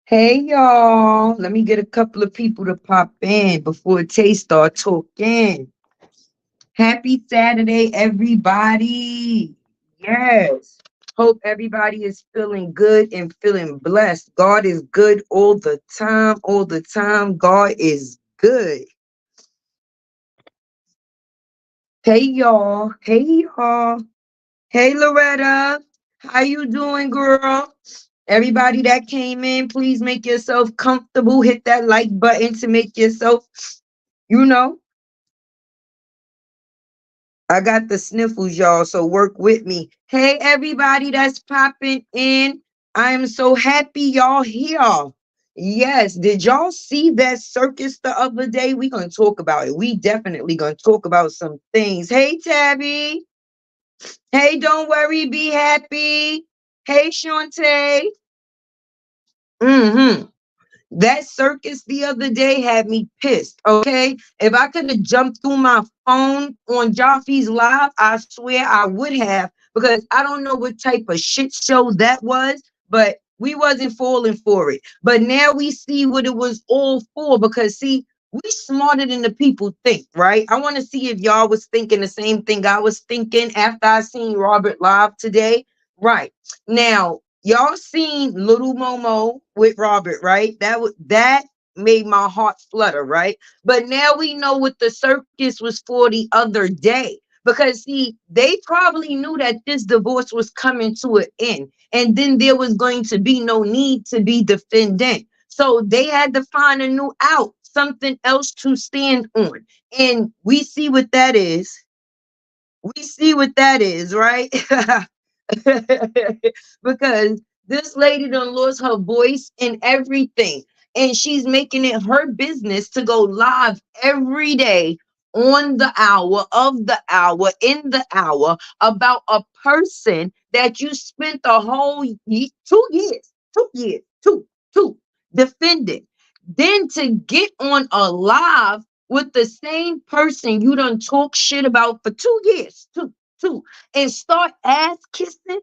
Hey y'all, let me get a couple of people to pop in before Tay start talking. Happy Saturday, everybody. Yes. Hope everybody is feeling good and feeling blessed. God is good all the time, all the time. God is good. Hey y'all, hey y'all. Hey Loretta, how you doing, girl? Everybody that came in, please make yourself comfortable. Hit that like button to make yourself, you know, I got the sniffles, y'all, so work with me. Hey, everybody that's popping in. I am so happy y'all here. Yes, did y'all see that circus the other day? We gonna talk about it. We definitely gonna talk about some things. Hey, Tabby. Hey, don't worry, be happy. Hey, Shantae. Mm-hmm. That circus the other day had me pissed, okay? If I could have jumped through my phone on Joffy's live, I swear I would have, because I don't know what type of shit show that was, but we wasn't falling for it. But now we see what it was all for, because see, we smarter than the people think, right? I want to see if y'all was thinking the same thing I was thinking after I seen Robert live today. Right. Now, y'all seen Little Momo with Robert, right? That made my heart flutter, right? But now we know what the circus was for the other day. Because see, they probably knew that this divorce was coming to an end, and then there was going to be no need to be defendant. So they had to find a new out, something else to stand on. And we see what that is. We see what that is, right? Because this lady done lost her voice and everything. And she's making it her business to go live every day on the hour, of the hour, in the hour, about a person that you spent the whole 2 years, 2 years, two defending. Then to get on a live with the same person you done talk shit about for 2 years, two, and start ass kissing.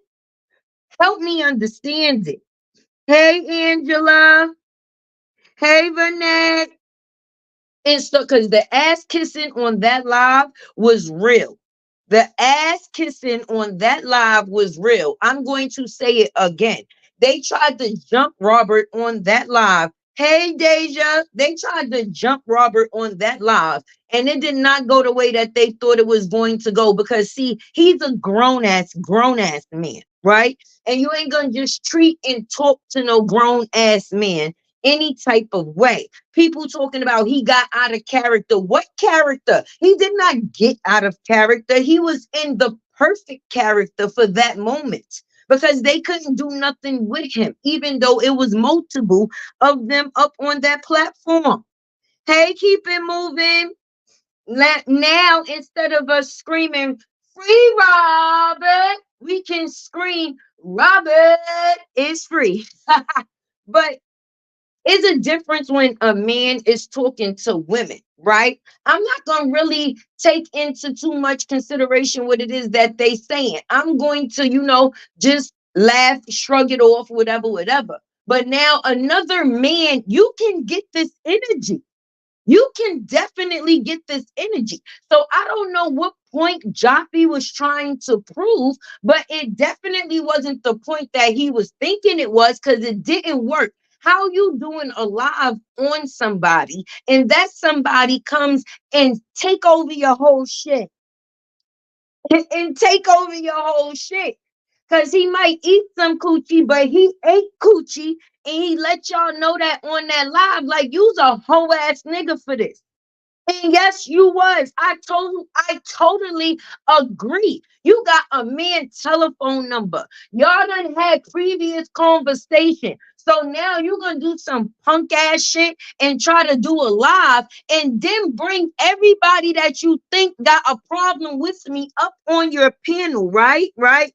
Help me understand it. Hey, Angela. Hey, Vanette. And so, because the ass kissing on that live was real. The ass kissing on that live was real. I'm going to say it again. They tried to jump Robert on that live. Hey, Deja. They tried to jump Robert on that live, and it did not go the way that they thought it was going to go, because, see, he's a grown ass man, right? And you ain't going to just treat and talk to no grown ass man any type of way. People talking about he got out of character. What character? He did not get out of character. He was in the perfect character for that moment, because they couldn't do nothing with him, even though it was multiple of them up on that platform. Hey, keep it moving. Now, instead of us screaming, free Robert, we can scream, Robert is free. But it's a difference when a man is talking to women, right? I'm not going to really take into too much consideration what it is that they saying. I'm going to, just laugh, shrug it off, whatever, whatever. But now another man, you can get this energy. You can definitely get this energy. So I don't know what point Joffy was trying to prove, but it definitely wasn't the point that he was thinking it was, because it didn't work. How you doing a live on somebody and that somebody comes and take over your whole shit and take over your whole shit? Because he might eat some coochie, but he ate coochie, and he let y'all know that on that live, like, you's a whole ass nigga for this. And yes, you was. I totally agree. You got a man telephone number. Y'all done had previous conversation. So now you're gonna do some punk ass shit and try to do a live, and then bring everybody that you think got a problem with me up on your panel, right? Right?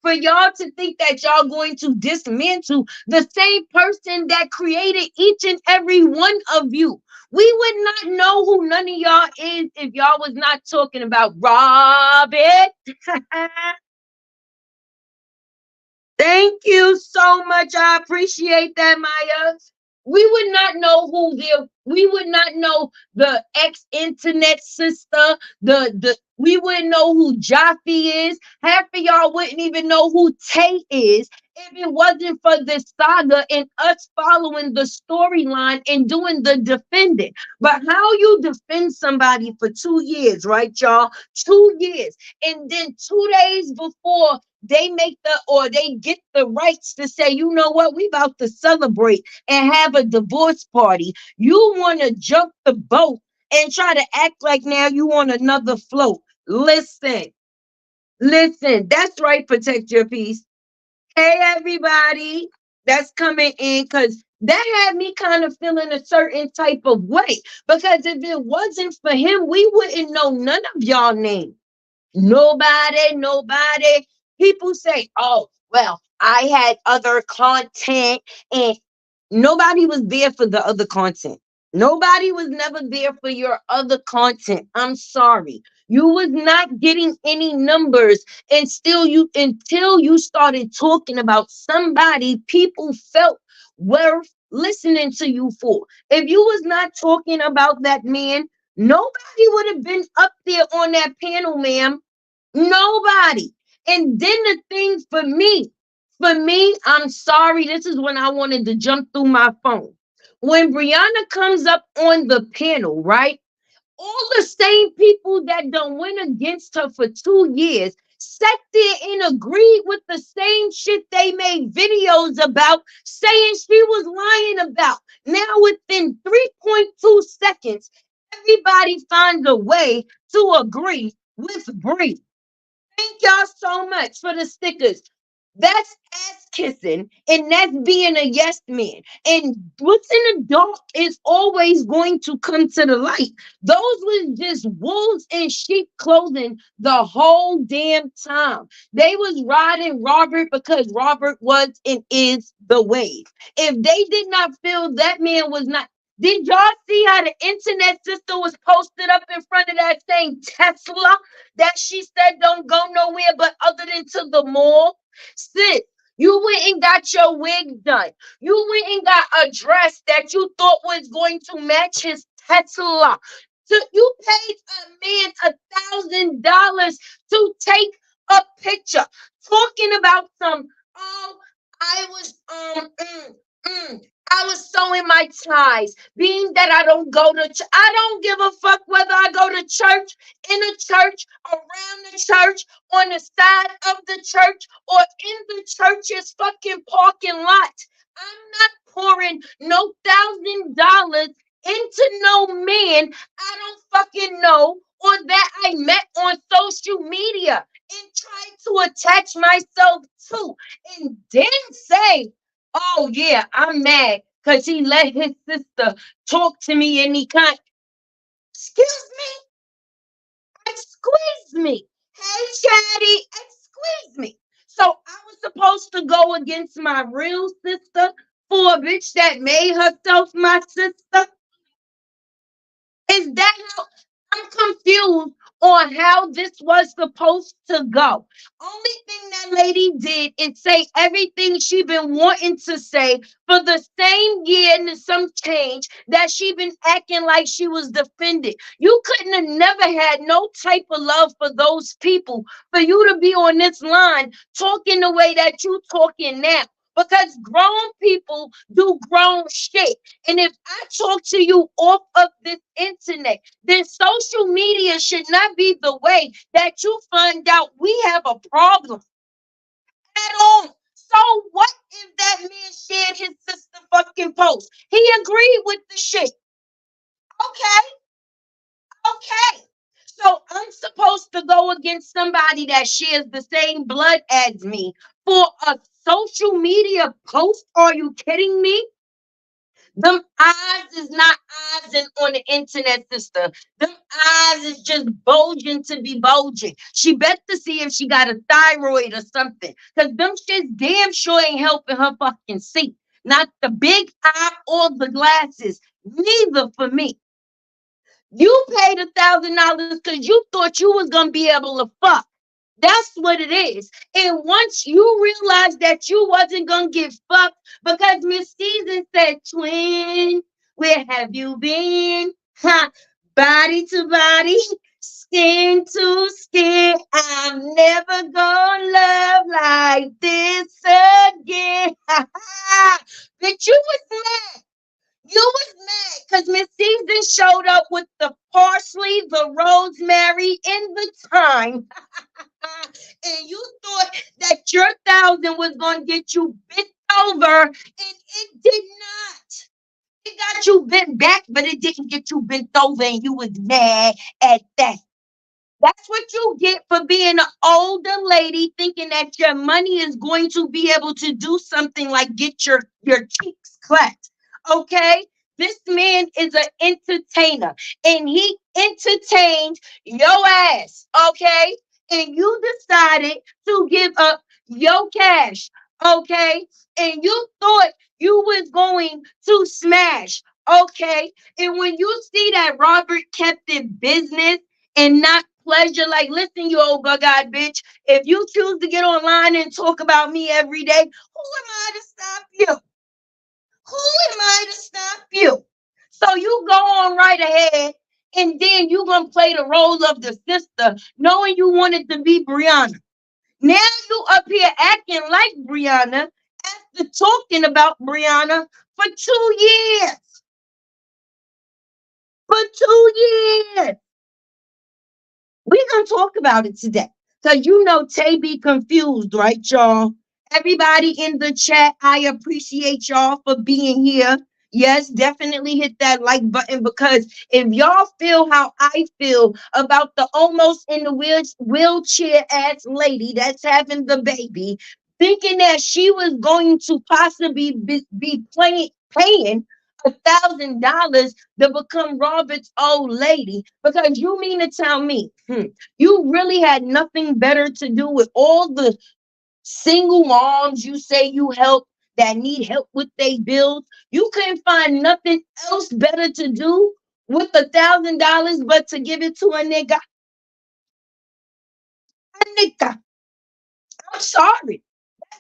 For y'all to think that y'all going to dismantle the same person that created each and every one of you. We would not know who none of y'all is if y'all was not talking about Robert. Thank you so much. I appreciate that, Maya. We would not know we would not know the ex-internet sister, we wouldn't know who Jaffe is. Half of y'all wouldn't even know who Tay is if it wasn't for this saga and us following the storyline and doing the defending. But how you defend somebody for 2 years, right, y'all? 2 years. And then 2 days before they make they get the rights to say, you know what, we about to celebrate and have a divorce party. You want to jump the boat and try to act like now you on another float. Listen, listen, that's right, protect your peace. Hey, everybody that's coming in, because that had me kind of feeling a certain type of way. Because if it wasn't for him, we wouldn't know none of y'all names. Nobody, nobody. People say, oh, well, I had other content, and nobody was there for the other content. Nobody was never there for your other content. I'm sorry. You was not getting any numbers, and still you until you started talking about somebody people felt worth listening to you for. If you was not talking about that man, nobody would have been up there on that panel, ma'am. Nobody. And then the thing for me, I'm sorry, this is when I wanted to jump through my phone. When Brianna comes up on the panel, right? All the same people that don't went against her for 2 years sat there and agreed with the same shit they made videos about, saying she was lying about. Now, within 3.2 seconds, everybody finds a way to agree with Bree. Thank y'all so much for the stickers. That's ass kissing, and that's being a yes man. And what's in the dark is always going to come to the light. Those was just wolves in sheep clothing the whole damn time. They was riding Robert because Robert was and is the wave. If they did not feel that man was not, did y'all see how the internet sister was posted up in front of that saying Tesla that she said don't go nowhere but other than to the mall? Sis, you went and got your wig done. You went and got a dress that you thought was going to match his Tesla. So you paid a man $1,000 to take a picture, talking about some. Oh, I was I was sewing my ties. Being that I don't go to, I don't give a fuck whether I go to church, in a church, around the church, on the side of the church, or in the church's fucking parking lot. I'm not pouring no $1,000 into no man I don't fucking know or that I met on social media and try to attach myself to, and then say, oh yeah, I'm mad because he let his sister talk to me and he can't. Excuse me, excuse me. Hey, Chatty, excuse me. So I was supposed to go against my real sister for a bitch that made herself my sister? Is that how? I'm confused on how this was supposed to go. Only thing that lady did is say everything she been wanting to say for the same year and some change that she been acting like she was defended. You couldn't have never had no type of love for those people for you to be on this line talking the way that you talking now. Because grown people do grown shit. And if I talk to you off of this internet, then social media should not be the way that you find out we have a problem at all. So what if that man shared his sister fucking post? He agreed with the shit. Okay, okay. So I'm supposed to go against somebody that shares the same blood as me for a social media post? Are you kidding me? Them eyes is not eyes on the internet, sister. Them eyes is just bulging to be bulging. She bet to see if she got a thyroid or something. Because them shits damn sure ain't helping her fucking see. Not the big eye or the glasses. Neither for me. You paid $1,000 because you thought you was gonna be able to fuck. That's what it is. And once you realize that you wasn't gonna get fucked because Miss Season said, "Twin, where have you been? Ha, body to body, skin to skin. I'm never gonna love like this again." Ha ha. Bitch, you was mad. You was mad because Miss Season showed up with the parsley, the rosemary, and the thyme, and you thought that your thousand was going to get you bent over, and it did not. It got you bent back, but it didn't get you bent over, and you was mad at that. That's what you get for being an older lady thinking that your money is going to be able to do something like get your cheeks clapped. Okay? This man is an entertainer and he entertained your ass. Okay? And you decided to give up your cash. Okay? And you thought you was going to smash. Okay? And when you see that Robert kept it business and not pleasure. Like, listen, you old bug-eyed bitch. If you choose to get online and talk about me every day, who am I to stop you? Who am I to stop you? So you go on right ahead, and then you gonna play the role of the sister, knowing you wanted to be Brianna. Now you up here acting like Brianna after talking about Brianna for 2 years. For 2 years. We're gonna talk about it today. Cause you know Tay be confused, right, y'all? Everybody in the chat, I appreciate y'all for being here. Yes, definitely hit that like button because if y'all feel how I feel about the almost in the wheelchair ass lady that's having the baby, thinking that she was going to possibly be paying $1,000 to become Robert's old lady, because you mean to tell me you really had nothing better to do with all the single moms you say you help that need help with their bills? You couldn't find nothing else better to do with $1,000 but to give it to a nigga? A nigga. I'm sorry.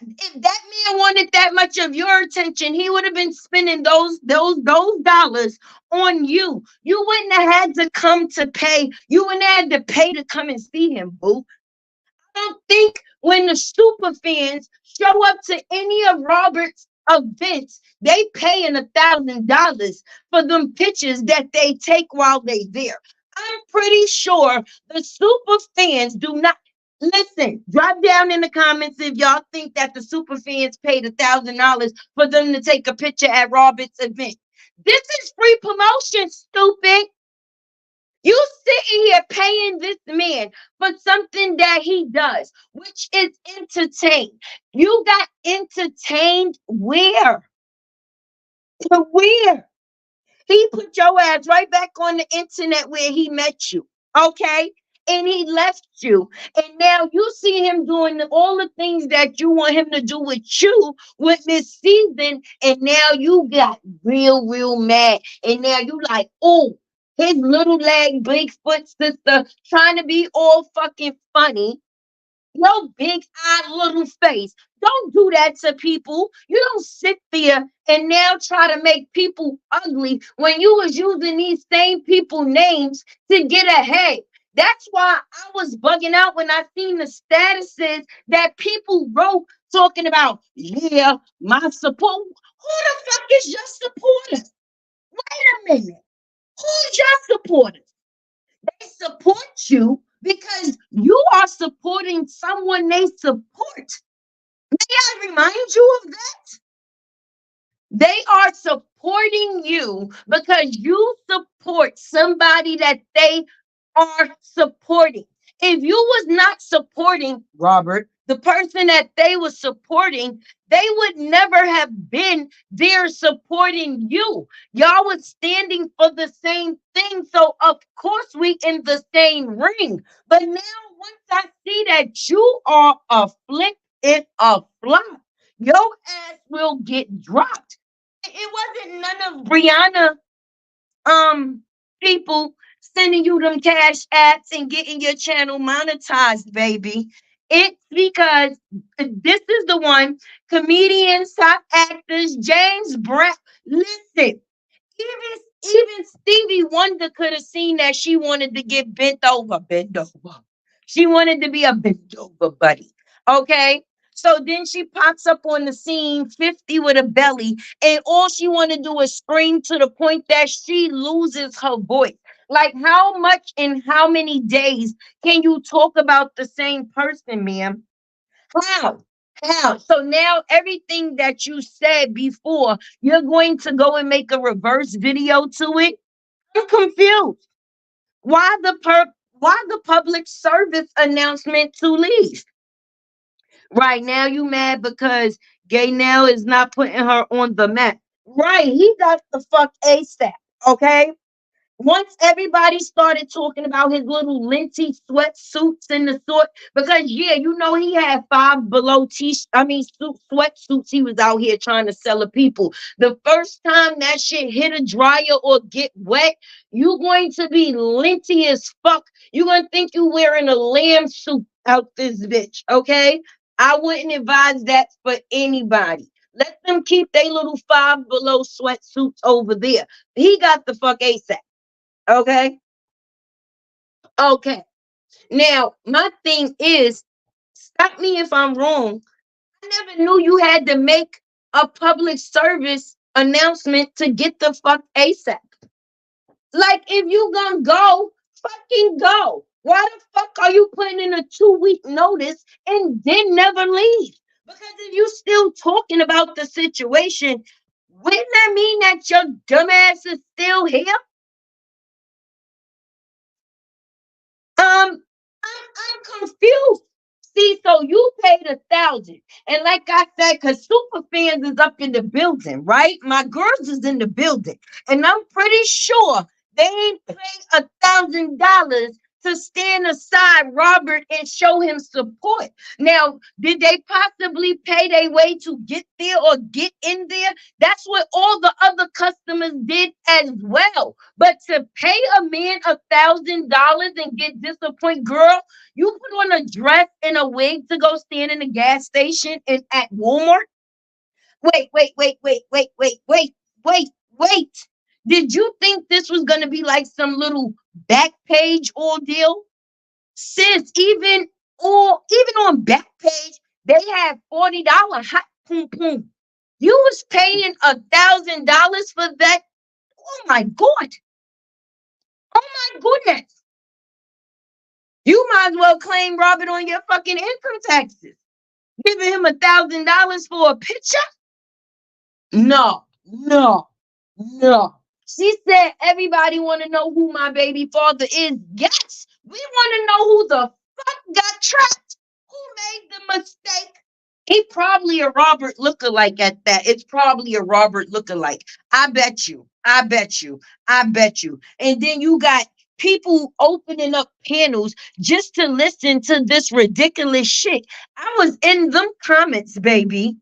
If that man wanted that much of your attention, he would have been spending those dollars on you. You wouldn't have had to come to pay. You wouldn't have had to pay to come and see him, boo. I don't think when the super fans show up to any of Robert's events, they paying $1,000 for them pictures that they take while they there. I'm pretty sure the super fans do not. Listen, drop down in the comments if y'all think that the super fans paid $1,000 for them to take a picture at Robert's event. This is free promotion, stupid. You sitting here paying this man for something that he does, which is entertain. You got entertained where? Where? He put your ass right back on the internet where he met you. Okay? And he left you. And now you see him doing all the things that you want him to do with you with this season. And now you got real mad. And now you like, oh, his little leg, Bigfoot sister trying to be all fucking funny. Your big odd little face. Don't do that to people. You don't sit there and now try to make people ugly when you was using these same people names to get ahead. That's why I was bugging out when I seen the statuses that people wrote talking about, yeah, my support. Who the fuck is your supporter? Wait a minute. Who's your supporter? They support you because you are supporting someone they support. May I remind you of that? They are supporting you because you support somebody that they are supporting. If you was not supporting Robert, the person that they were supporting, they would never have been there supporting you. Y'all was standing for the same thing. So of course we in the same ring. But now once I see that you are a flip and a flop, your ass will get dropped. It wasn't none of Brianna people sending you them cash apps and getting your channel monetized, baby. It's because this is the one, comedians, top actors, James Brown. Listen, even Stevie Wonder could have seen that she wanted to get bent over, bent over. She wanted to be a bent over buddy. Okay. So then she pops up on the scene 50 with a belly, and all she want to do is scream to the point that she loses her voice. Like, how much in how many days can you talk about the same person, ma'am? How? How? So now everything that you said before, you're going to go and make a reverse video to it? I'm confused. Why the public service announcement to leave? Right now you mad because Gay Now is not putting her on the map. Right, he got the fuck ASAP. Okay? Once everybody started talking about his little linty sweatsuits and the sort, because yeah, you know he had Five Below sweatsuits he was out here trying to sell to people. The first time that shit hit a dryer or get wet, you going to be linty as fuck. You gonna think you wearing a lamb suit out this bitch, okay? I wouldn't advise that for anybody. Let them keep their little Five Below sweatsuits over there. He got the fuck ASAP. Okay. Okay. Now, my thing is, stop me if I'm wrong. I never knew you had to make a public service announcement to get the fuck ASAP. Like, if you gonna go, fucking go. Why the fuck are you putting in a 2 week notice and then never leave? Because if you still talking about the situation, wouldn't that mean that your dumbass is still here? I'm confused. See, so you paid 1,000, and like I said, because super fans is up in the building, right? My girls is in the building, and I'm pretty sure they ain't pay $1,000 to stand aside Robert and show him support. Now, did they possibly pay their way to get there or get in there? That's what all the other customers did as well. But to pay a man $1,000 and get disappointed, girl, you put on a dress and a wig to go stand in the gas station and at Walmart? Wait. Did you think this was gonna be like some little back page ordeal? Sis, even on back page, they had $40 hot poom poom. You was paying $1,000 for that. Oh my god. Oh my goodness. You might as well claim Robert on your fucking income taxes. Giving him $1,000 for a picture? No, no, no. She said everybody want to know who my baby father is. Yes, we want to know who the fuck got trapped. Who made the mistake? He probably a Robert lookalike at that. It's probably a Robert lookalike. I bet you. I bet you. I bet you. And then you got people opening up panels just to listen to this ridiculous shit. I was in them comments, baby.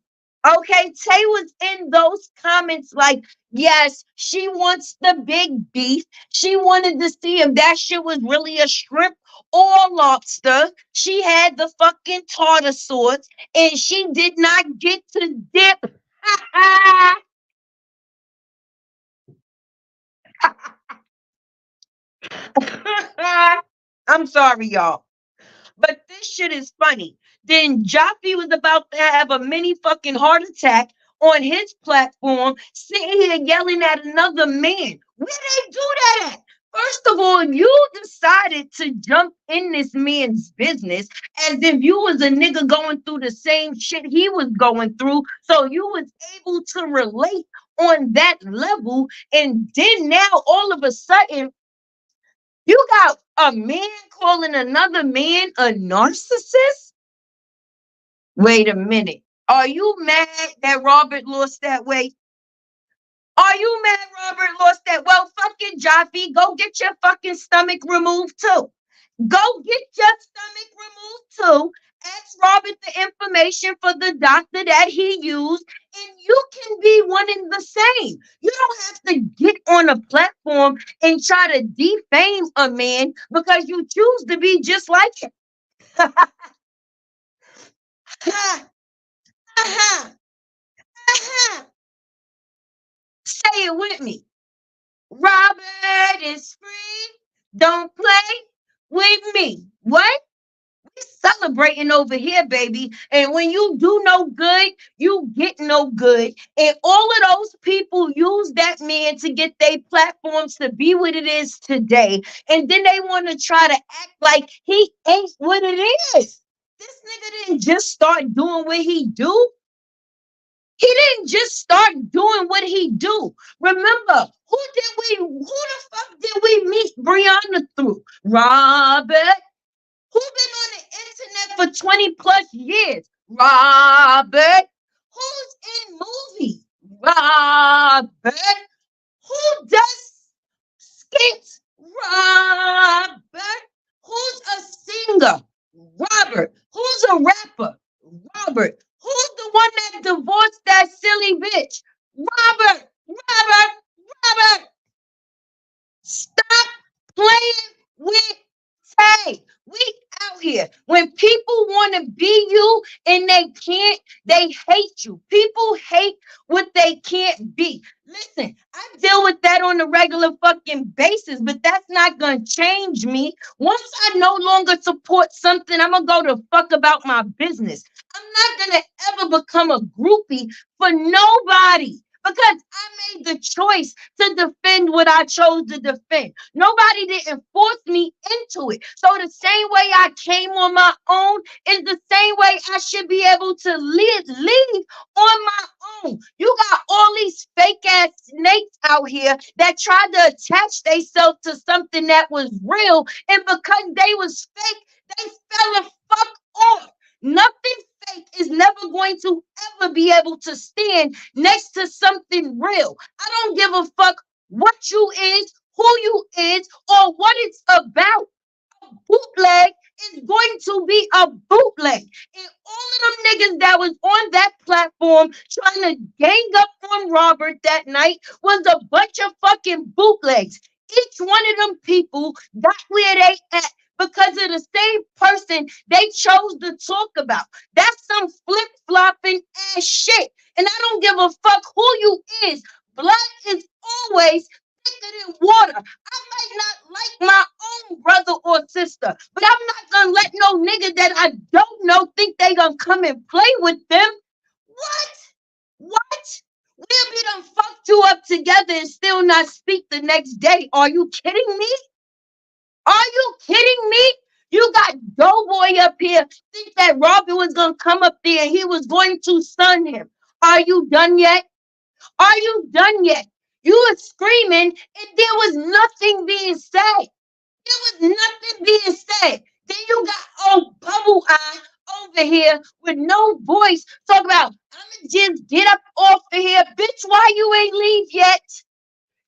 Okay, Tay was in those comments like, yes, she wants the big beef. She wanted to see if that shit was really a shrimp or lobster. She had the fucking tartar sauce and she did not get to dip. I'm sorry, y'all. But this shit is funny. Then Joffy was about to have a mini fucking heart attack on his platform, sitting here yelling at another man. Where they do that at? First of all, you decided to jump in this man's business as if you was a nigga going through the same shit he was going through. So you was able to relate on that level. And then now all of a sudden, you got a man calling another man a narcissist? Wait a minute. Are you mad that Robert lost that weight? Are you mad Robert lost that? Well, fucking Jaffe, go get your fucking stomach removed too. Go get your stomach removed too. Ask Robert the information for the doctor that he used, and you can be one and the same. You don't have to get on a platform and try to defame a man because you choose to be just like him. Ha, ha, ha. Say it with me. Robert is free. Don't play with me. What? Celebrating over here, baby. And when you do no good, you get no good. And all of those people use that man to get their platforms to be what it is today. And then they want to try to act like he ain't what it is. This nigga didn't just start doing what he do. He didn't just start doing what he do. Remember, who the fuck did we meet Brianna through? Robert. Who been on the internet for 20 plus years? Robert. Who's in movies? Robert. Who does skits? Robert. Who's a singer? Robert. Who's a rapper? Robert. Who's the one that divorced that silly bitch? Robert. Robert. Robert. Stop playing with Tay. We out here. When people want to be you and they can't, they hate you. People hate what they can't be. Listen, I deal with that on a regular fucking basis, but that's not going to change me. Once I no longer support something, I'm going to go to fuck about my business. I'm not going to ever become a groupie for nobody. Because I made the choice to defend what I chose to defend. Nobody didn't force me into it. So the same way I came on my own is the same way I should be able to leave on my own. You got all these fake ass snakes out here that tried to attach themselves to something that was real, and because they was fake, they fell the fuck off. Nothing fake is never going to ever be able to stand next to something real. I don't give a fuck what you is, who you is, or what it's about. A bootleg is going to be a bootleg. And all of them niggas that was on that platform trying to gang up on Robert that night was a bunch of fucking bootlegs. Each one of them people got where they at because of the same person they chose to talk about. That's some flip flopping ass shit. And I don't give a fuck who you is. Blood is always thicker than water. I might not like my own brother or sister, but I'm not gonna let no nigga that I don't know think they gonna come and play with them. What? What? We'll be done fucked you up together and still not speak the next day. Are you kidding me? Are you kidding me? You got Doughboy up here think that Robin was gonna come up there and he was going to stun him. Are you done yet? Are you done yet? You were screaming and there was nothing being said. There was nothing being said. Then you got old Bubble Eye over here with no voice talk about I'ma just get up off of here. Bitch, why you ain't leave yet?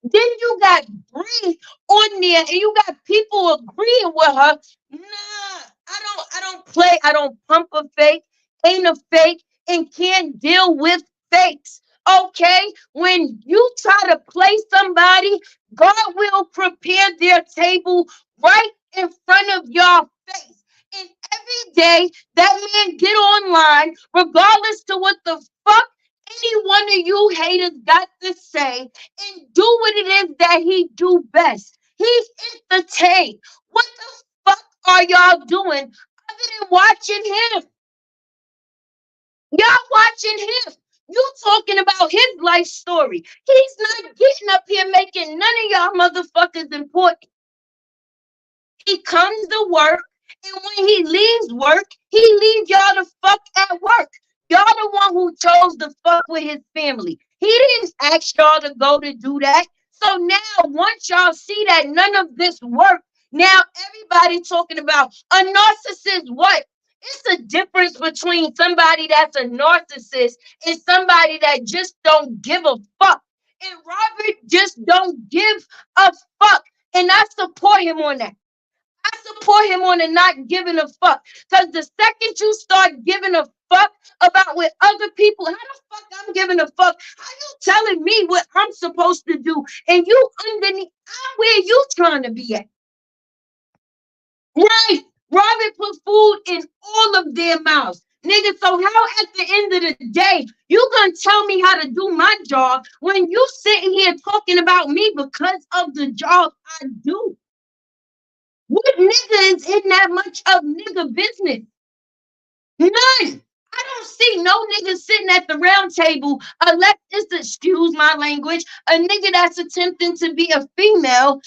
Then you got Bree on there, and you got people agreeing with her. Nah, I don't play. I don't pump a fake. Ain't a fake, and can't deal with fakes. Okay, when you try to play somebody, God will prepare their table right in front of your face. And every day that man get online, regardless to what the fuck any one of you haters got to say, and do what it is that he do best. He's entertained. What the fuck are y'all doing other than watching him? Y'all watching him. You talking about his life story. He's not getting up here making none of y'all motherfuckers important. He comes to work, and when he leaves work, he leaves y'all the fuck at work. Y'all the one who chose to fuck with his family. He didn't ask y'all to go to do that. So now, once y'all see that none of this worked, now everybody talking about a narcissist. What? It's a difference between somebody that's a narcissist and somebody that just don't give a fuck. And Robert just don't give a fuck. And I support him on that. I support him on the not giving a fuck. Because the second you start giving a fuck about what other people, how the fuck I'm giving a fuck? How you telling me what I'm supposed to do? And you underneath, I'm where you trying to be at. Right. Robert put food in all of their mouths. Nigga, so how at the end of the day you gonna tell me how to do my job when you sitting here talking about me because of the job I do? What nigga is in that much of nigga business? None. I don't see no nigga sitting at the round table unless it's, excuse my language, a nigga that's attempting to be a female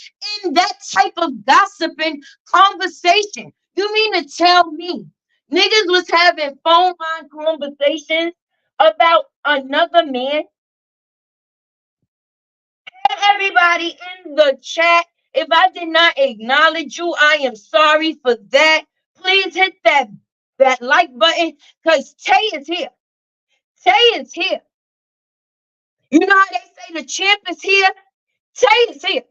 in that type of gossiping conversation. You mean to tell me niggas was having phone line conversations about another man? Everybody in the chat, if I did not acknowledge you, I am sorry for that. Please hit that like button because Tay is here. Tay is here. You know how they say the champ is here? Tay is here.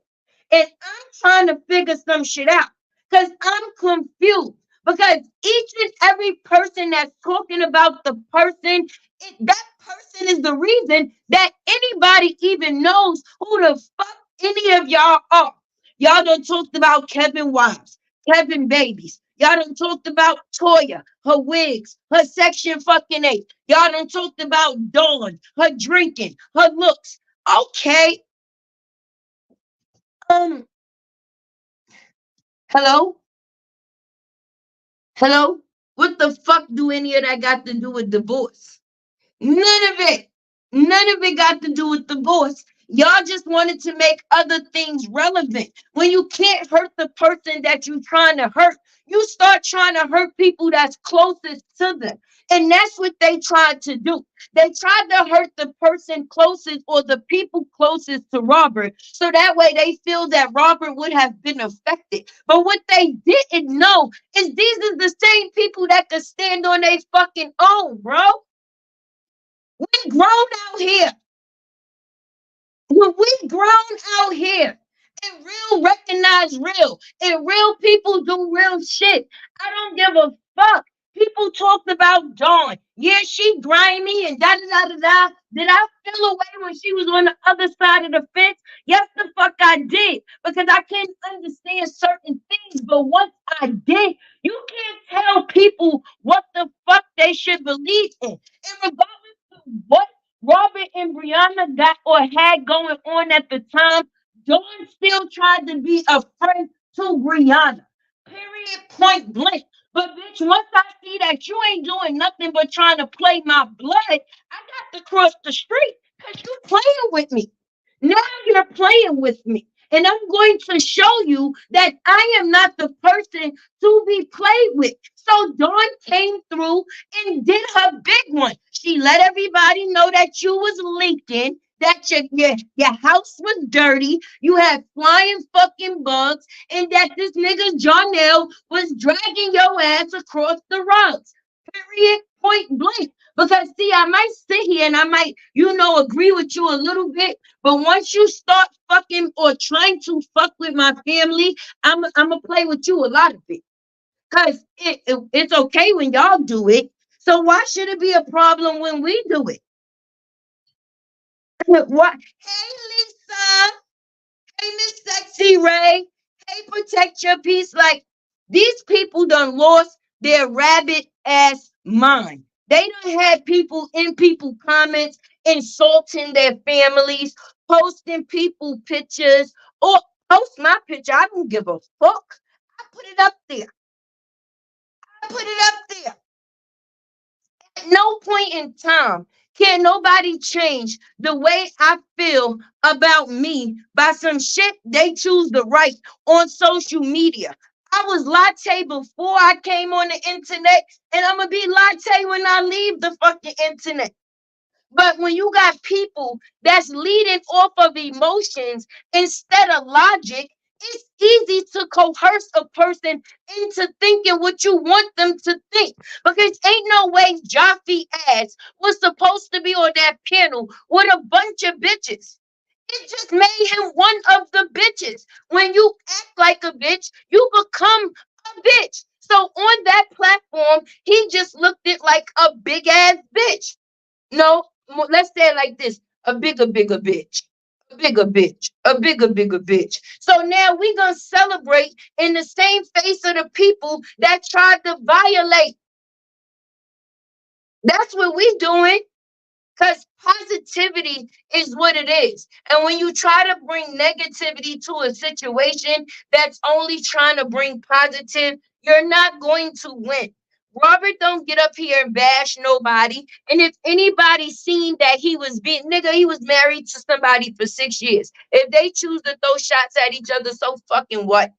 And I'm trying to figure some shit out because I'm confused. Because each and every person that's talking about the person, that person is the reason that anybody even knows who the fuck any of y'all are. Y'all done talked about Kevin Wives, Kevin Babies. Y'all done talked about Toya, her wigs, her section fucking 8. Y'all done talked about Dawn, her drinking, her looks. Okay. Um, hello? Hello? What the fuck do any of that got to do with divorce? None of it. None of it got to do with divorce. Y'all just wanted to make other things relevant. When you can't hurt the person that you're trying to hurt, you start trying to hurt people that's closest to them. And that's what they tried to do. They tried to hurt the person closest or the people closest to Robert. So that way they feel that Robert would have been affected. But what they didn't know is these are the same people that could stand on their fucking own, bro. We grown out here. When we grown out here and real recognize real and real people do real shit. I don't give a fuck. People talked about Dawn. Yeah, she grimy and da da da da da. Did I feel away when she was on the other side of the fence? Yes, the fuck I did. Because I can't understand certain things. But once I did, you can't tell people what the fuck they should believe in. And regardless of what Robert and Brianna got or had going on at the time, Dawn still tried to be a friend to Brianna. Period, point blank. But bitch, once I see that you ain't doing nothing but trying to play my blood, I got to cross the street because you playing with me. Now you're playing with me. And I'm going to show you that I am not the person to be played with. So Dawn came through and did her big one. She let everybody know that you was leaking, that your house was dirty, you had flying fucking bugs, and that this nigga Jonell was dragging your ass across the rugs. Period, point blank. Because see, I might sit here and I might, agree with you a little bit, but once you start fucking or trying to fuck with my family, I'm gonna play with you a lot of it. Cause it's okay when y'all do it. So why should it be a problem when we do it? What? Hey Lisa. Hey Miss Sexy Ray. Hey Protect Your Peace. Like these people done lost their rabbit ass mind. They done had people in people comments insulting their families, posting people pictures, or post my picture. I don't give a fuck. I put it up there. I put it up there. At no point in time can nobody change the way I feel about me by some shit they choose to write on social media. I was latte before I came on the internet, and I'm gonna be latte when I leave the fucking internet. But when you got people that's leading off of emotions instead of logic, it's easy to coerce a person into thinking what you want them to think. Because ain't no way Jaffe ass was supposed to be on that panel with a bunch of bitches. It just made him one of the bitches. When you act like a bitch, you become a bitch. So on that platform, he just looked it like a big ass bitch. No, let's say it like this: a bigger bitch, a bigger bitch, a bigger bitch. So now we gonna celebrate in the same face of the people that tried to violate. That's what we doing. Because positivity is what it is. And when you try to bring negativity to a situation that's only trying to bring positive, you're not going to win. Robert don't get up here and bash nobody. And if anybody seen that he was being nigga, he was married to somebody for 6 years. If they choose to throw shots at each other, so fucking what?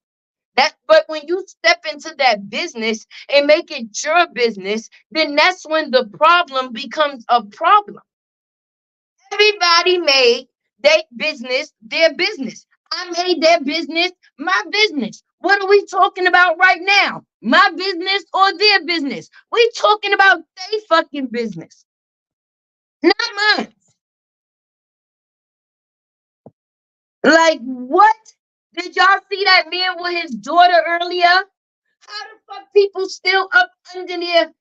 That, but when you step into that business and make it your business, then that's when the problem becomes a problem. Everybody made their business. I made their business my business. What are we talking about right now? My business or their business? We talking about their fucking business, not mine. Like what? Did y'all see that man with his daughter earlier? How the fuck people still up under there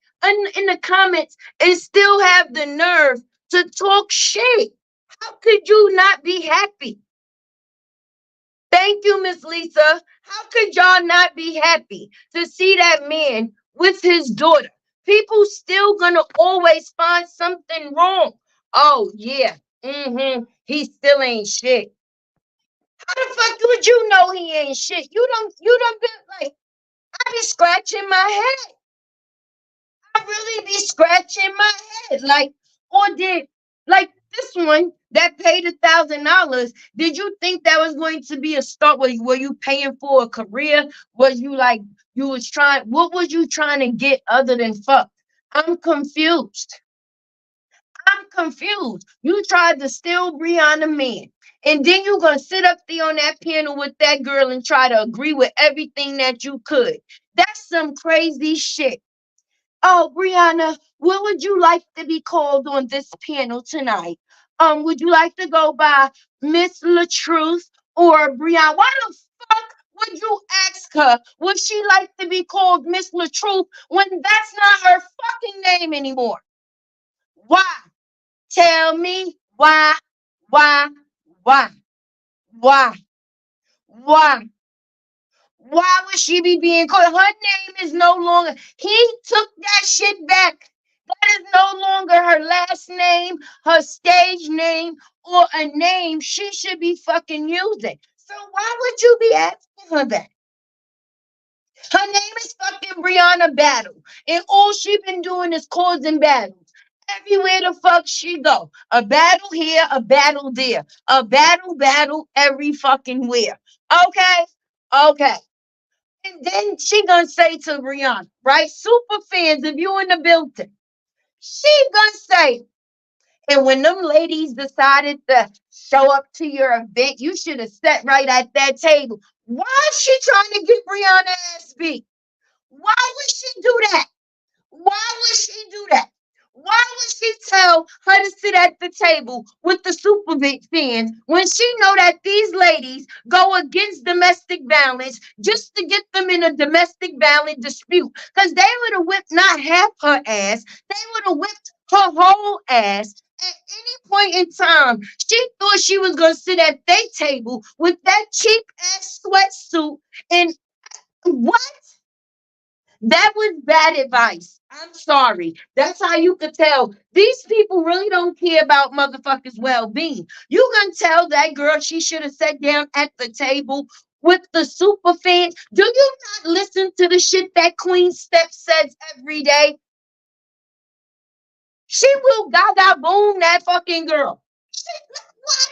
in the comments and still have the nerve to talk shit? How could you not be happy? Thank you, Miss Lisa. How could y'all not be happy to see that man with his daughter? People still gonna always find something wrong. Oh yeah, he still ain't shit. How the fuck would you know he ain't shit? You don't been like I be scratching my head. I really be scratching my head. Like, or did like this one that paid $1,000? Did you think that was going to be a start? Were you paying for a career? Was you like you was trying? What was you trying to get other than fuck? I'm confused. I'm confused. You tried to steal Brianna man. And then you gonna sit up there on that panel with that girl and try to agree with everything that you could. That's some crazy shit. Oh, Brianna, what would you like to be called on this panel tonight? Would you like to go by Miss LaTruth or Brianna? Why the fuck would you ask her? Would she like to be called Miss LaTruth when that's not her fucking name anymore? Why? Tell me why, why, why, why, why? Why would she be being called? Her name is no longer. He took that shit back. That is no longer her last name, her stage name, or a name she should be fucking using. So why would you be asking her that? Her name is fucking Brianna Battle, and all she been doing is causing battles. Everywhere the fuck she go, a battle here, a battle there, a battle every fucking where. Okay, okay. And then she gonna say to Brianna, right? Super fans, if you in the building, she gonna say, and when them ladies decided to show up to your event, you should have sat right at that table. Why is she trying to get Brianna ass beat? Why would she do that? Why would she do that? Why would she tell her to sit at the table with the super big fans when she know that these ladies go against domestic violence just to get them in a domestic violence dispute? Because they would have whipped not half her ass, they would have whipped her whole ass. At any point in time, she thought she was gonna sit at their table with that cheap ass sweatsuit and what? That was bad advice. I'm sorry. That's how you could tell. These people really don't care about motherfuckers' well-being. You gonna tell that girl she should have sat down at the table with the super fans? Do you not listen to the shit that Queen Steph says every day? She will gaga boom that fucking girl. She, what?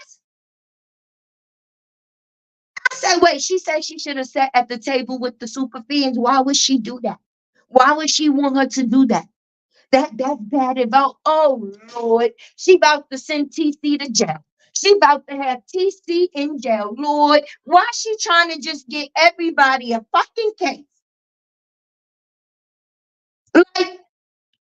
I said, wait, she said she should have sat at the table with the super fans. Why would she do that? Why would she want her to do that? That's bad about oh Lord. She about to send TC to jail. She about to have TC in jail. Lord, why she trying to just get everybody a fucking case? Like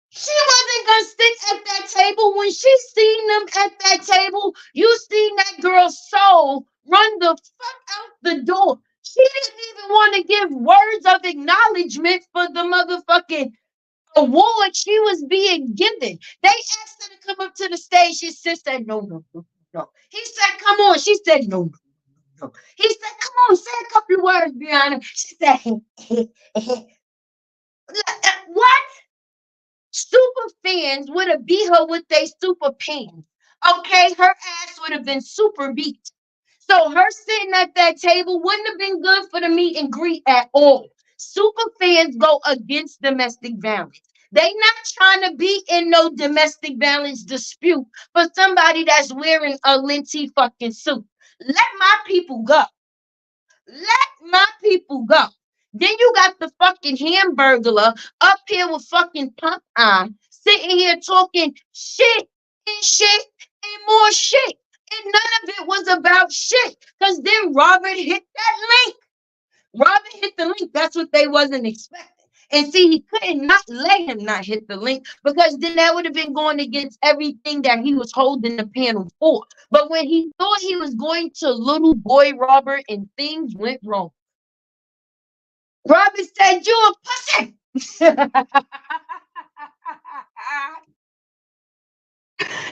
she wasn't gonna sit at that table when she seen them at that table. You seen that girl's soul run the fuck out the door. She didn't even want to give words of acknowledgement for the motherfucking award she was being given. They asked her to come up to the stage. She said, no, no, no, no. He said, come on. She said, no, no, no. He said, come on, say a couple of words, Brianna. She said, what? Super fans would have beat her with their super pants. Okay, her ass would have been super beat. So her sitting at that table wouldn't have been good for the meet and greet at all. Super fans go against domestic violence. They not trying to be in no domestic violence dispute for somebody that's wearing a linty fucking suit. Let my people go. Let my people go. Then you got the fucking hamburglar up here with fucking punk eye, sitting here talking shit and shit and more shit. And none of it was about shit. Because then Robert hit that link. Robert hit the link. That's what they wasn't expecting. And see, he couldn't not let him not hit the link because then that would have been going against everything that he was holding the panel for. But when he thought he was going to little boy Robert and things went wrong, Robert said, "You a pussy."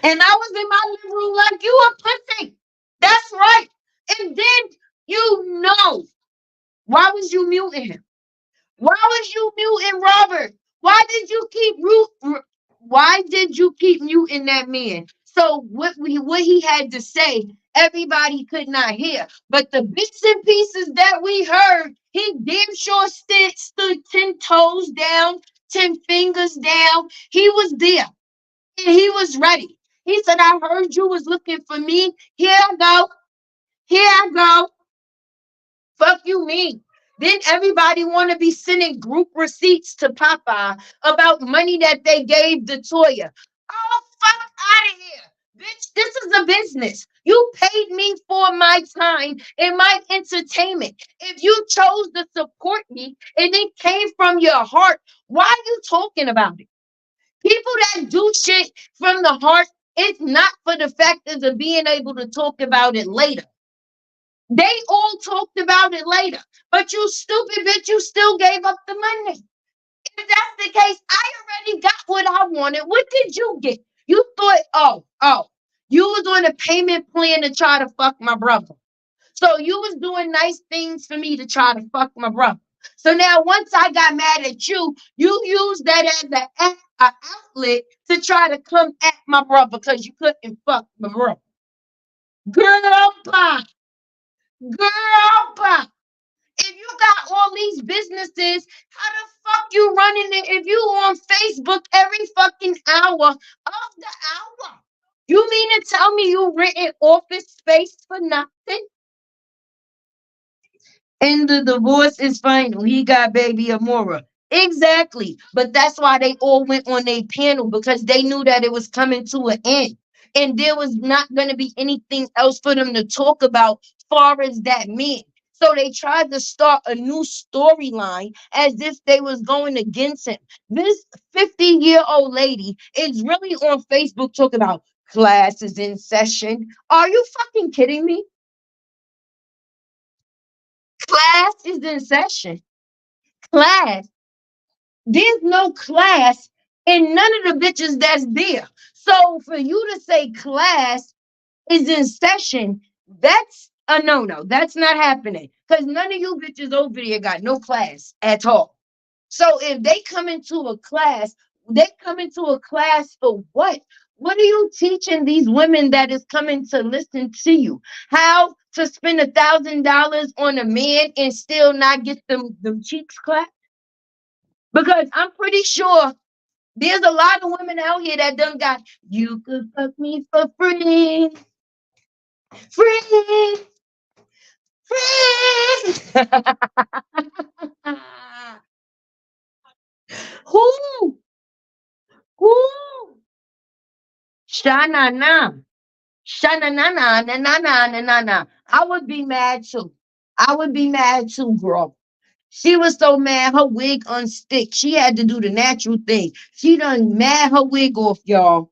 And I was in my living room like, "You a pussy." That's right. And then why was you muting him? Why was you muting Robert? Why did you keep muting that man? So what he had to say, everybody could not hear. But the bits and pieces that we heard, he damn sure stood 10 toes down, 10 fingers down. He was there and he was ready. He said, "I heard you was looking for me. Here I go. Here I go. Fuck you mean." Then everybody want to be sending group receipts to Popeye about money that they gave the Toya. Oh, fuck out of here. Bitch, this is a business. You paid me for my time and my entertainment. If you chose to support me and it came from your heart, why are you talking about it? People that do shit from the heart, it's not for the factors of being able to talk about it later. They all talked about it later. But you stupid bitch, you still gave up the money. If that's the case, I already got what I wanted. What did you get? You thought, you was on a payment plan to try to fuck my brother. So you was doing nice things for me to try to fuck my brother. So now once I got mad at you, you used that as an outlet to try to come at my brother because you couldn't fuck my brother. Girl, bye. Girl, bye. If you got all these businesses, how the fuck you running it if you on Facebook every fucking hour of the hour? You mean to tell me you renting office space for nothing? And the divorce is final. He got baby Amora. Exactly. But that's why they all went on a panel because they knew that it was coming to an end. And there was not going to be anything else for them to talk about far as that meant. So they tried to start a new storyline as if they was going against him. This 50-year-old lady is really on Facebook talking about classes in session. Are you fucking kidding me? Class is in session. Class. There's no class in none of the bitches that's there. So for you to say class is in session, that's a no-no. That's not happening. Because none of you bitches over there got no class at all. So if they come into a class, they come into a class for what? What are you teaching these women that is coming to listen to you? How to spend $1,000 on a man and still not get them cheeks clapped? Because I'm pretty sure there's a lot of women out here that done got, "You could fuck me for free. Free. Free." Who? Who? Shana na. Shana na na na na na na na na. I would be mad too. I would be mad too, girl. She was so mad, her wig unstick. She had to do the natural thing. She done mad her wig off, y'all.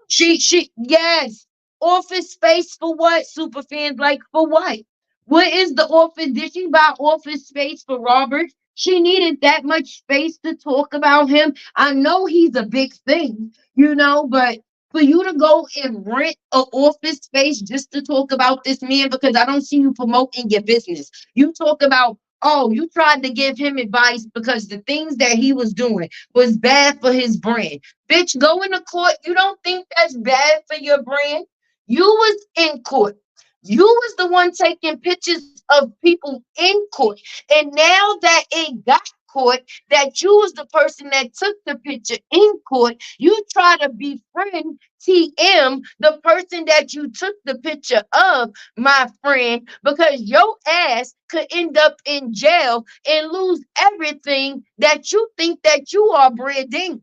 Yes. Office space for what? Super fans like for what? What is the office? Did she buy office space for Robert? She needed that much space to talk about him. I know he's a big thing, but for you to go and rent an office space just to talk about this man, because I don't see you promoting your business. You talk about Oh, you tried to give him advice because the things that he was doing was bad for his brand. Bitch, go into court. You don't think that's bad for your brand? You was in court. You was the one taking pictures of people in court. And now that it got court, that you was the person that took the picture in court, you try to befriend TM, the person that you took the picture of, my friend, because your ass could end up in jail and lose everything that you think that you are branding.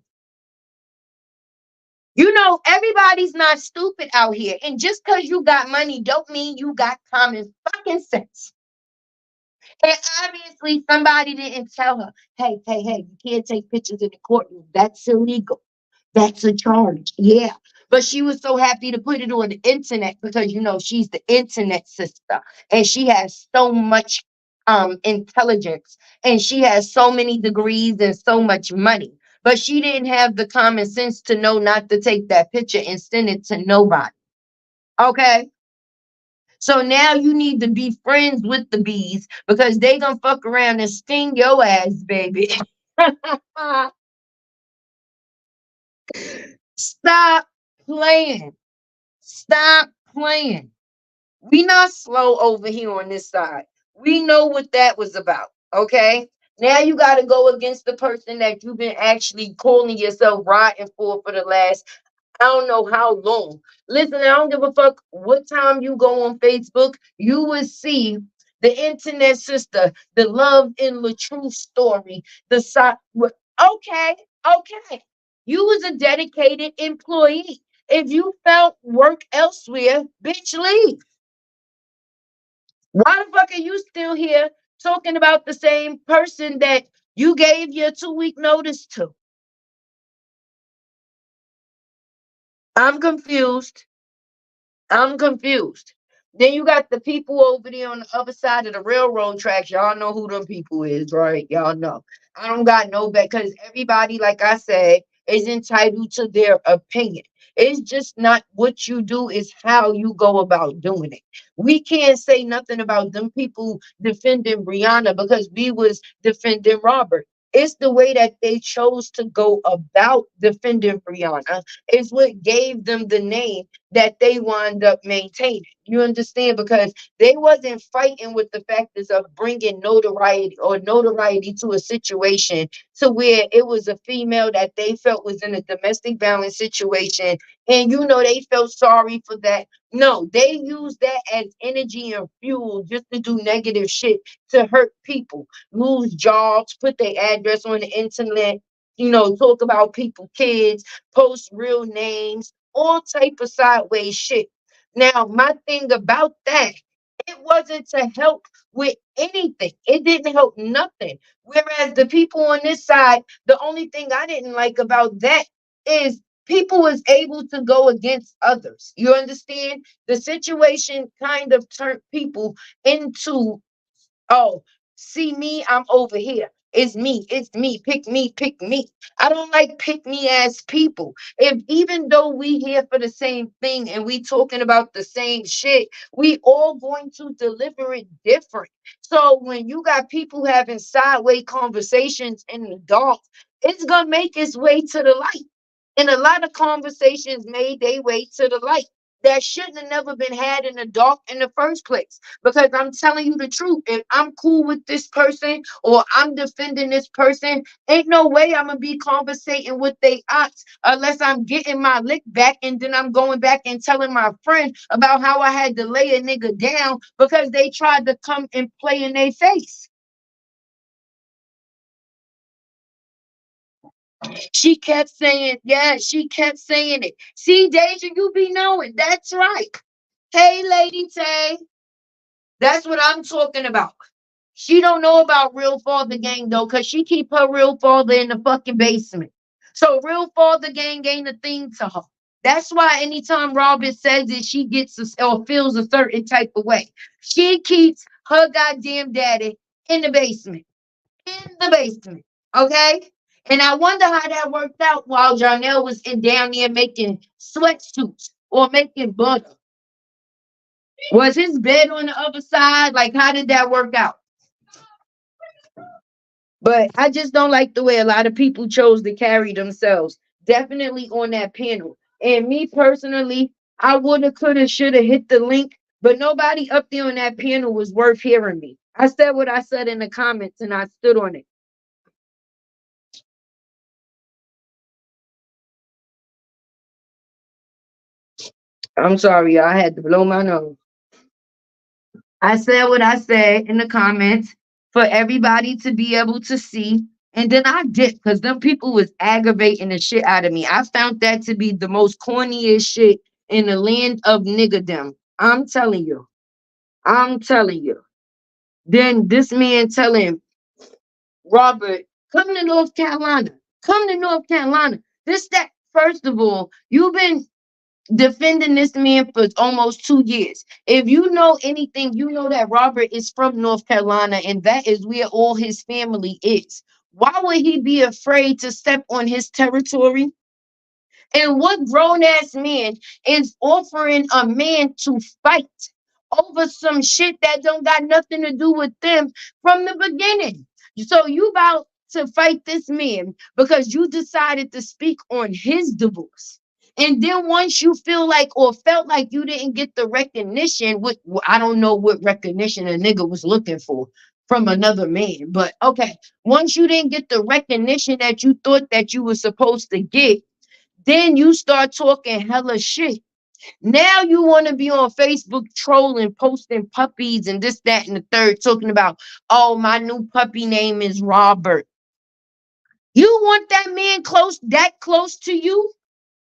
You know, everybody's not stupid out here. And just because you got money don't mean you got common fucking sense. And obviously somebody didn't tell her, hey, you can't take pictures in the courtroom. That's illegal. That's a charge. Yeah. But she was so happy to put it on the internet because you know she's the internet sister and she has so much intelligence and she has so many degrees and so much money. But she didn't have the common sense to know not to take that picture and send it to nobody. Okay. So now you need to be friends with the bees because they gonna fuck around and sting your ass, baby. Stop playing. Stop playing. We not slow over here on this side. We know what that was about. Okay. Now you got to go against the person that you've been actually calling yourself riding for the last I don't know how long. Listen, I don't give a fuck what time you go on Facebook, you will see the internet sister, the love in the truth story, the side. Okay, okay. You was a dedicated employee. If you felt work elsewhere, bitch, leave. Why the fuck are you still here talking about the same person that you gave your 2 week notice to? I'm confused. I'm confused. Then you got the people over there on the other side of the railroad tracks. Y'all know who them people is, right? Y'all know. I don't got no back because everybody, like I said, is entitled to their opinion. It's just not what you do, it's how you go about doing it. We can't say nothing about them people defending Brianna because we was defending Robert. It's the way that they chose to go about defending Brianna is what gave them the name that they wind up maintaining. You understand? Because they wasn't fighting with the factors of bringing notoriety to a situation to where it was a female that they felt was in a domestic violence situation. And you know, they felt sorry for that. No, they used that as energy and fuel just to do negative shit to hurt people, lose jobs, put their address on the internet, you know, talk about people, kids, post real names, all type of sideways shit. Now, my thing about that, it wasn't to help with anything. It didn't help nothing. Whereas the people on this side, the only thing I didn't like about that is people was able to go against others. You understand? The situation kind of turned people into oh, see me, I'm over here. It's me, pick me. I don't like pick me ass people. If even though we here for the same thing and we talking about the same shit, we all going to deliver it different. So when you got people having sideways conversations in the dark, it's gonna make its way to the light. And a lot of conversations made their way to the light that shouldn't have never been had in the dark in the first place. Because I'm telling you the truth. If I'm cool with this person or I'm defending this person, ain't no way I'm gonna be conversating with they ops unless I'm getting my lick back and then I'm going back and telling my friend about how I had to lay a nigga down because they tried to come and play in their face. She kept saying, yeah, she kept saying it. See, Deja, you be knowing. That's right. Hey, Lady Tay. That's what I'm talking about. She don't know about real father gang though, because she keep her real father in the fucking basement. So real father gang ain't a thing to her. That's why anytime Robin says it, she gets or feels a certain type of way. She keeps her goddamn daddy in the basement. In the basement. Okay? And I wonder how that worked out while Jarnell was in down there making sweatsuits or making butter. Was his bed on the other side? Like, how did that work out? But I just don't like the way a lot of people chose to carry themselves. Definitely on that panel. And me personally, I woulda, coulda, shoulda hit the link, but nobody up there on that panel was worth hearing me. I said what I said in the comments and I stood on it. I'm sorry, I had to blow my nose. I said what I said in the comments for everybody to be able to see. And then I did because them people was aggravating the shit out of me. I found that to be the most corniest shit in the land of niggerdom. I'm telling you. I'm telling you. Then this man telling Robert, come to North Carolina. Come to North Carolina. This, that. First of all, you've been defending this man for almost 2 years. If you know anything, you know that Robert is from North Carolina and that is where all his family is. Why would he be afraid to step on his territory? And what grown ass man is offering a man to fight over some shit that don't got nothing to do with them from the beginning? So you about to fight this man because you decided to speak on his divorce. And then once you feel like or felt like you didn't get the recognition, what I don't know what recognition a nigga was looking for from another man, but okay. Once you didn't get the recognition that you thought that you were supposed to get, then you start talking hella shit. Now you want to be on Facebook trolling, posting puppies and this, that, and the third, talking about, oh, my new puppy name is Robert. You want that man close to you?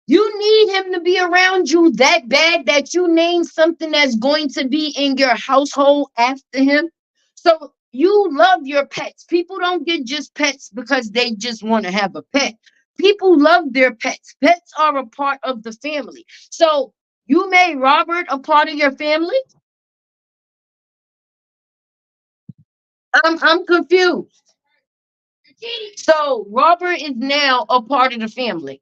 You need him to be around you that bad that you name something that's going to be in your household after him. So you love your pets. People don't get just pets because they just want to have a pet. People love their pets. Pets are a part of the family. So you made Robert a part of your family? I'm confused. So Robert is now a part of the family.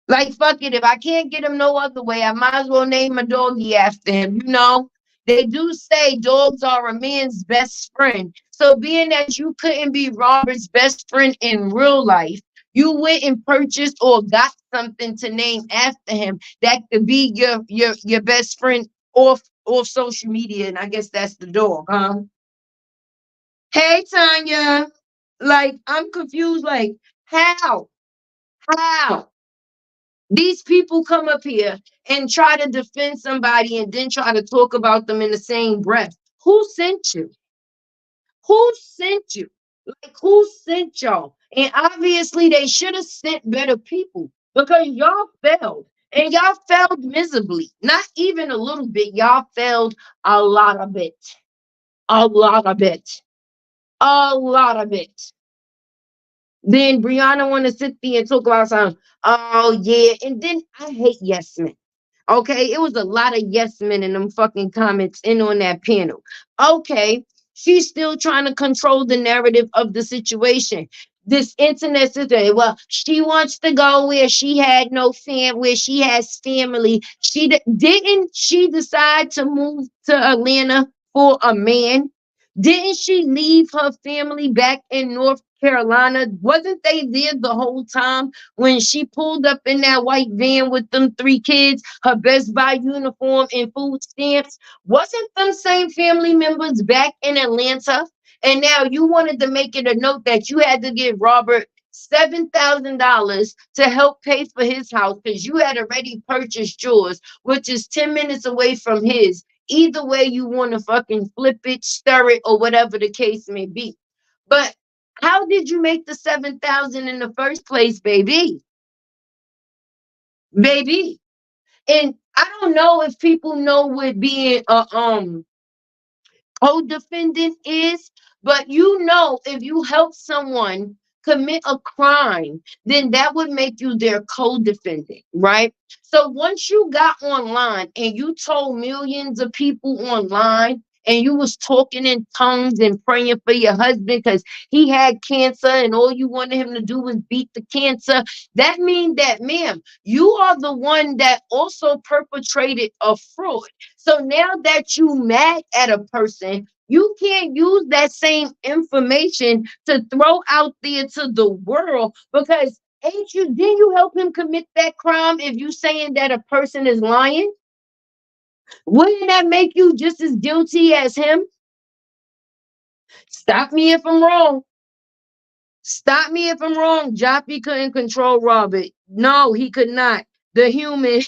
Like, fuck it. If I can't get him no other way, I might as well name a doggy after him. You know, they do say dogs are a man's best friend. So, being that you couldn't be Robert's best friend in real life, you went and purchased or got something to name after him that could be your best friend off social media. And I guess that's the dog, huh? Hey, Tanya. Like, I'm confused. Like, how? How? These people come up here and try to defend somebody and then try to talk about them in the same breath. Who sent you? Who sent you? Like, who sent y'all? And obviously, they should have sent better people because y'all failed. And y'all failed miserably. Not even a little bit. Y'all failed a lot of it. A lot of it. A lot of it. Then Brianna want to sit there and talk about something. Oh, yeah. And then I hate yes men. Okay, it was a lot of yes men in them fucking comments in on that panel. Okay, she's still trying to control the narrative of the situation. This internet sister, well, she wants to go where she had no where she has family. Didn't she decide to move to Atlanta for a man? Didn't she leave her family back in North Carolina? Wasn't they there the whole time when she pulled up in that white van with them three kids, her Best Buy uniform and food stamps? Wasn't them same family members back in Atlanta? And now you wanted to make it a note that you had to give Robert $7,000 to help pay for his house because you had already purchased yours, which is 10 minutes away from his. Either way, you want to fucking flip it, stir it, or whatever the case may be. But how did you make the 7,000 in the first place, baby? Baby. And I don't know if people know what being a co-defendant is, but you know, if you help someone commit a crime, then that would make you their co-defendant, right? So once you got online and you told millions of people online and you was talking in tongues and praying for your husband because he had cancer and all you wanted him to do was beat the cancer, that means that, ma'am, you are the one that also perpetrated a fraud. So now that you mad at a person, you can't use that same information to throw out there to the world because ain't you, didn't you help him commit that crime if you saying that a person is lying? Wouldn't that make you just as guilty as him? Stop me if I'm wrong. Stop me if I'm wrong. Joppy couldn't control Robert. No, he could not. The human.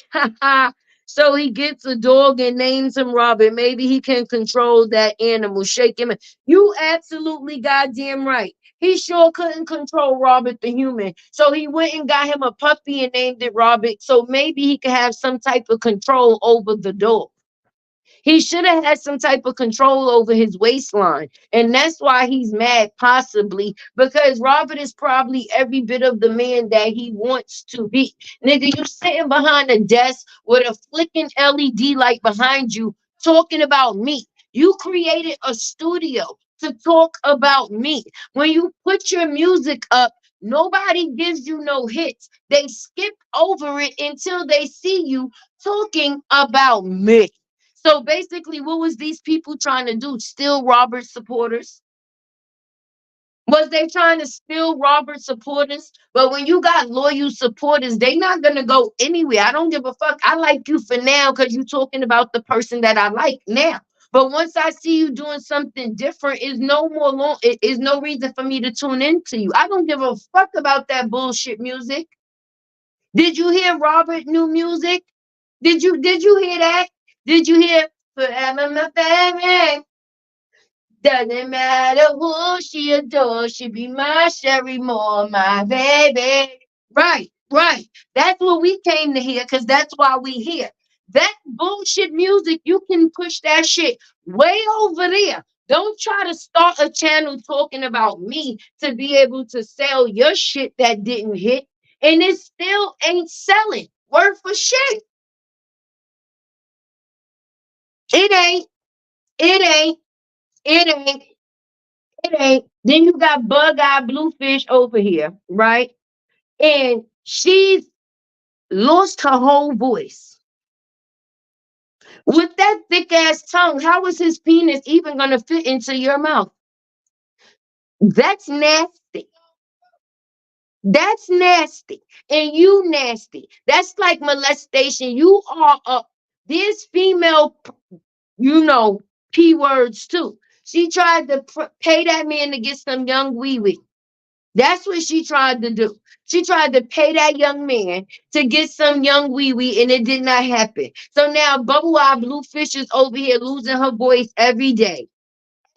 So he gets a dog and names him Robert. Maybe he can control that animal. Shake him. You absolutely goddamn right. He sure couldn't control Robert the human. So he went and got him a puppy and named it Robert. So maybe he could have some type of control over the dog. He should have had some type of control over his waistline. And that's why he's mad, possibly, because Robert is probably every bit of the man that he wants to be. Nigga, you sitting behind a desk with a flicking LED light behind you talking about me. You created a studio to talk about me. When you put your music up, nobody gives you no hits. They skip over it until they see you talking about me. So basically, what was these people trying to do? Steal Robert's supporters? Was they trying to steal Robert's supporters? But when you got loyal supporters, they not gonna go anywhere. I don't give a fuck. I like you for now because you talking about the person that I like now. But once I see you doing something different, is no more long. It is no reason for me to tune into you. I don't give a fuck about that bullshit music. Did you hear Robert new music? Did you hear that? Did you hear Forever My Baby? Doesn't matter who she adores, she be my Sherry Moore, my baby. Right, right. That's what we came to hear, because that's why we here. That bullshit music, you can push that shit way over there. Don't try to start a channel talking about me to be able to sell your shit that didn't hit. And it still ain't selling. Word for shit. It ain't, it ain't, it ain't. It ain't. Then you got Bug Eye Bluefish over here, right? And she's lost her whole voice. With that thick ass tongue, how is his penis even gonna fit into your mouth? That's nasty. That's nasty. And you nasty. That's like molestation. You are a this female, you know, P words too. She tried to pay that man to get some young wee wee. That's what she tried to do. She tried to pay that young man to get some young wee wee, and it did not happen. So now Bubble Eye Bluefish is over here losing her voice every day,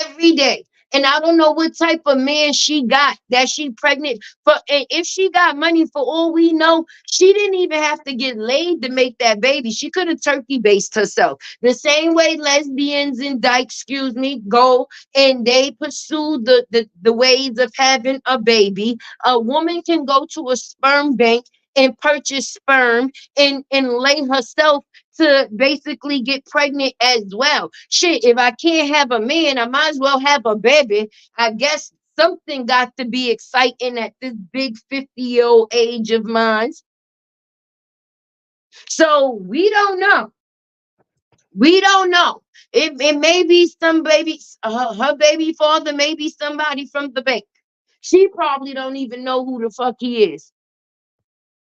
every day. And I don't know what type of man she got that she pregnant for. And if she got money, for all we know, she didn't even have to get laid to make that baby. She could have turkey based herself. The same way lesbians and dykes, excuse me, go and they pursue the ways of having a baby. A woman can go to a sperm bank and purchase sperm and lay herself to basically get pregnant as well. Shit, if I can't have a man, I might as well have a baby. I guess something got to be exciting at this big 50-year-old age of mine. So we don't know. We don't know. It may be some baby, her baby father may be somebody from the bank. She probably don't even know who the fuck he is.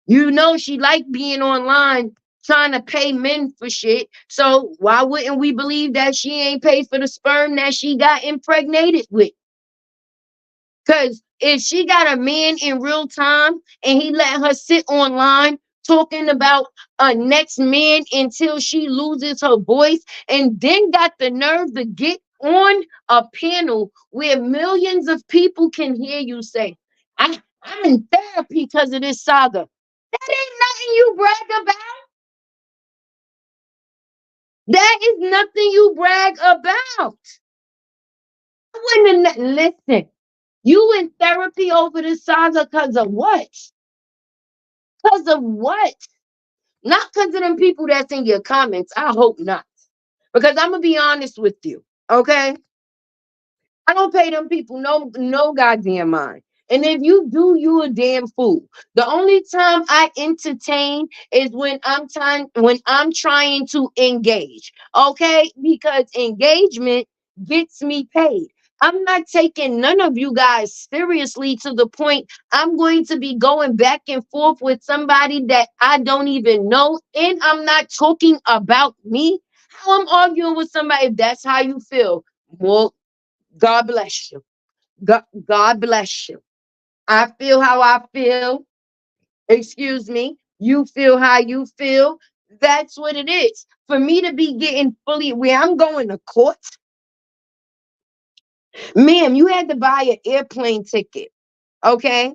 You know she like being online trying to pay men for shit. So why wouldn't we believe that she ain't paid for the sperm that she got impregnated with? Because if she got a man in real time and he let her sit online talking about a next man until she loses her voice, and then got the nerve to get on a panel where millions of people can hear you say, I'm in therapy because of this saga. That ain't nothing you brag about. That is nothing you brag about. I wouldn't listen. You in therapy over this saga because of what? Because of what? Not because of them people that's in your comments. I hope not. Because I'm gonna be honest with you. Okay, I don't pay them people no goddamn mind. And if you do, you a damn fool. The only time I entertain is when I'm trying to engage. Okay? Because engagement gets me paid. I'm not taking none of you guys seriously to the point I'm going to be going back and forth with somebody that I don't even know. And I'm not talking about me. How I'm arguing with somebody, if that's how you feel. Well, God bless you. God bless you. I feel how I feel. Excuse me. You feel how you feel. That's what it is. For me to be getting fully where I'm going to court, ma'am, you had to buy an airplane ticket. Okay,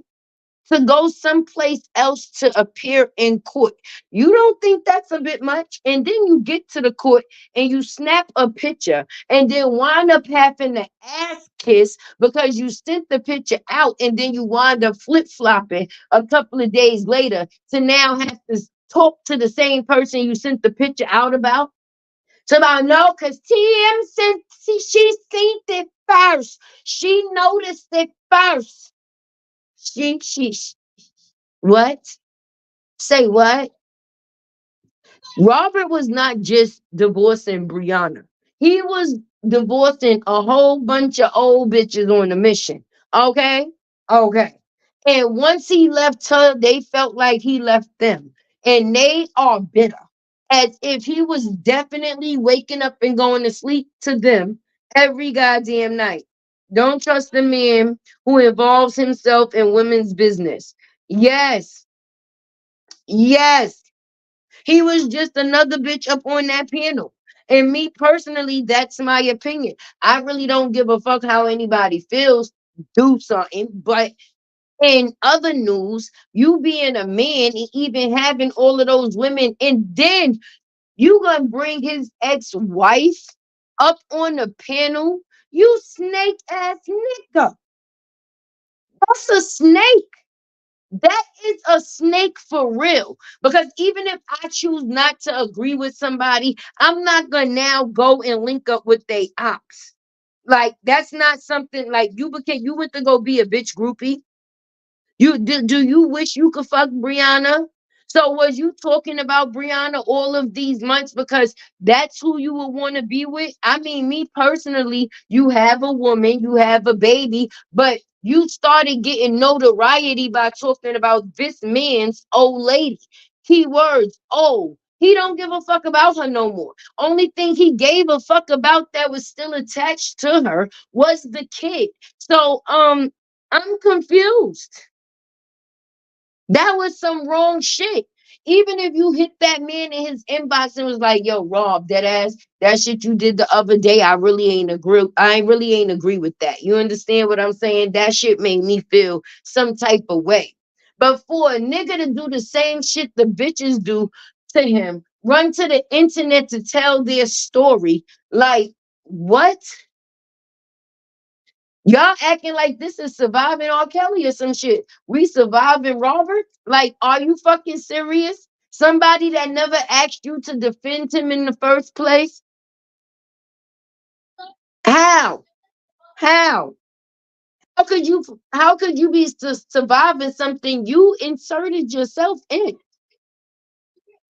to go someplace else to appear in court. You don't think that's a bit much? And then you get to the court and you snap a picture and then wind up having to ass kiss because you sent the picture out and then you wind up flip flopping a couple of days later to now have to talk to the same person you sent the picture out about. So about no, because TM sent she seen it first. She noticed it first. She what? Say what? Robert was not just divorcing Brianna. He was divorcing a whole bunch of old bitches on a mission. Okay? Okay. And once he left her, they felt like he left them. And they are bitter. As if he was definitely waking up and going to sleep to them every goddamn night. Don't trust the man who involves himself in women's business. Yes. Yes. He was just another bitch up on that panel. And me personally, that's my opinion. I really don't give a fuck how anybody feels. Do something. But in other news, you being a man and even having all of those women, and then you gonna bring his ex-wife up on the panel. You snake ass nigga. That's a snake. That is a snake for real. Because even if I choose not to agree with somebody, I'm not gonna now go and link up with they ops. Like that's not something like you went to go be a bitch groupie. Do you wish you could fuck Brianna? So was you talking about Brianna all of these months because that's who you would want to be with? I mean, me personally, you have a woman, you have a baby, but you started getting notoriety by talking about this man's old lady. Keywords, oh, he don't give a fuck about her no more. Only thing he gave a fuck about that was still attached to her was the kid. So I'm confused. That was some wrong shit. Even if you hit that man in his inbox and was like, "Yo, Rob, that ass, that shit you did the other day, I really ain't agree. I really ain't agree with that." You understand what I'm saying? That shit made me feel some type of way. But for a nigga to do the same shit the bitches do to him, run to the internet to tell their story, like what? Y'all acting like this is surviving R. Kelly or some shit. We surviving Robert? Like, are you fucking serious? Somebody that never asked you to defend him in the first place? How? How? How could you be surviving something you inserted yourself in?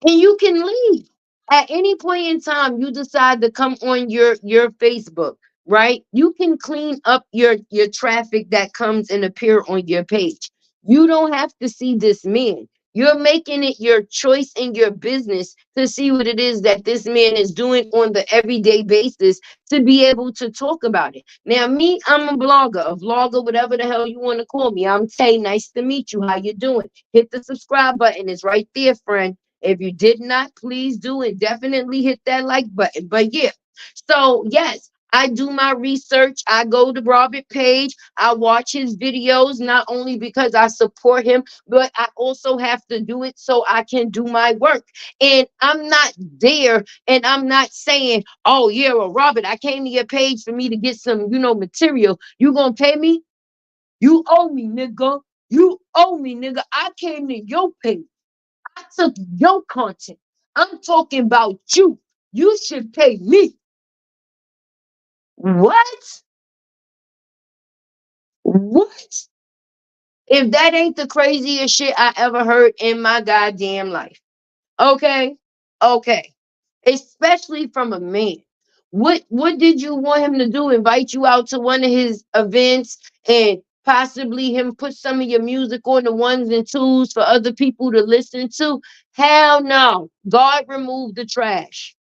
And you can leave at any point in time you decide to come on your Facebook, right? You can clean up your traffic that comes and appear on your page. You don't have to see this man. You're making it your choice and your business to see what it is that this man is doing on the everyday basis to be able to talk about it. Now, me, I'm a vlogger, whatever the hell you want to call me. I'm Tay. Nice to meet you. How you doing? Hit the subscribe button. It's right there, friend. If you did not, please do it. Definitely hit that like button. But yeah, so yes, I do my research. I go to Robert Page. I watch his videos, not only because I support him, but I also have to do it so I can do my work. And I'm not there and I'm not saying, oh, yeah, well, Robert, I came to your page for me to get some, material. You gonna pay me? You owe me, nigga. You owe me, nigga. I came to your page. I took your content. I'm talking about you. You should pay me. What? What? If that ain't the craziest shit I ever heard in my goddamn life. Okay? Okay. Especially from a man. What did you want him to do? Invite you out to one of his events and possibly him put some of your music on the ones and twos for other people to listen to? Hell no. God removed the trash.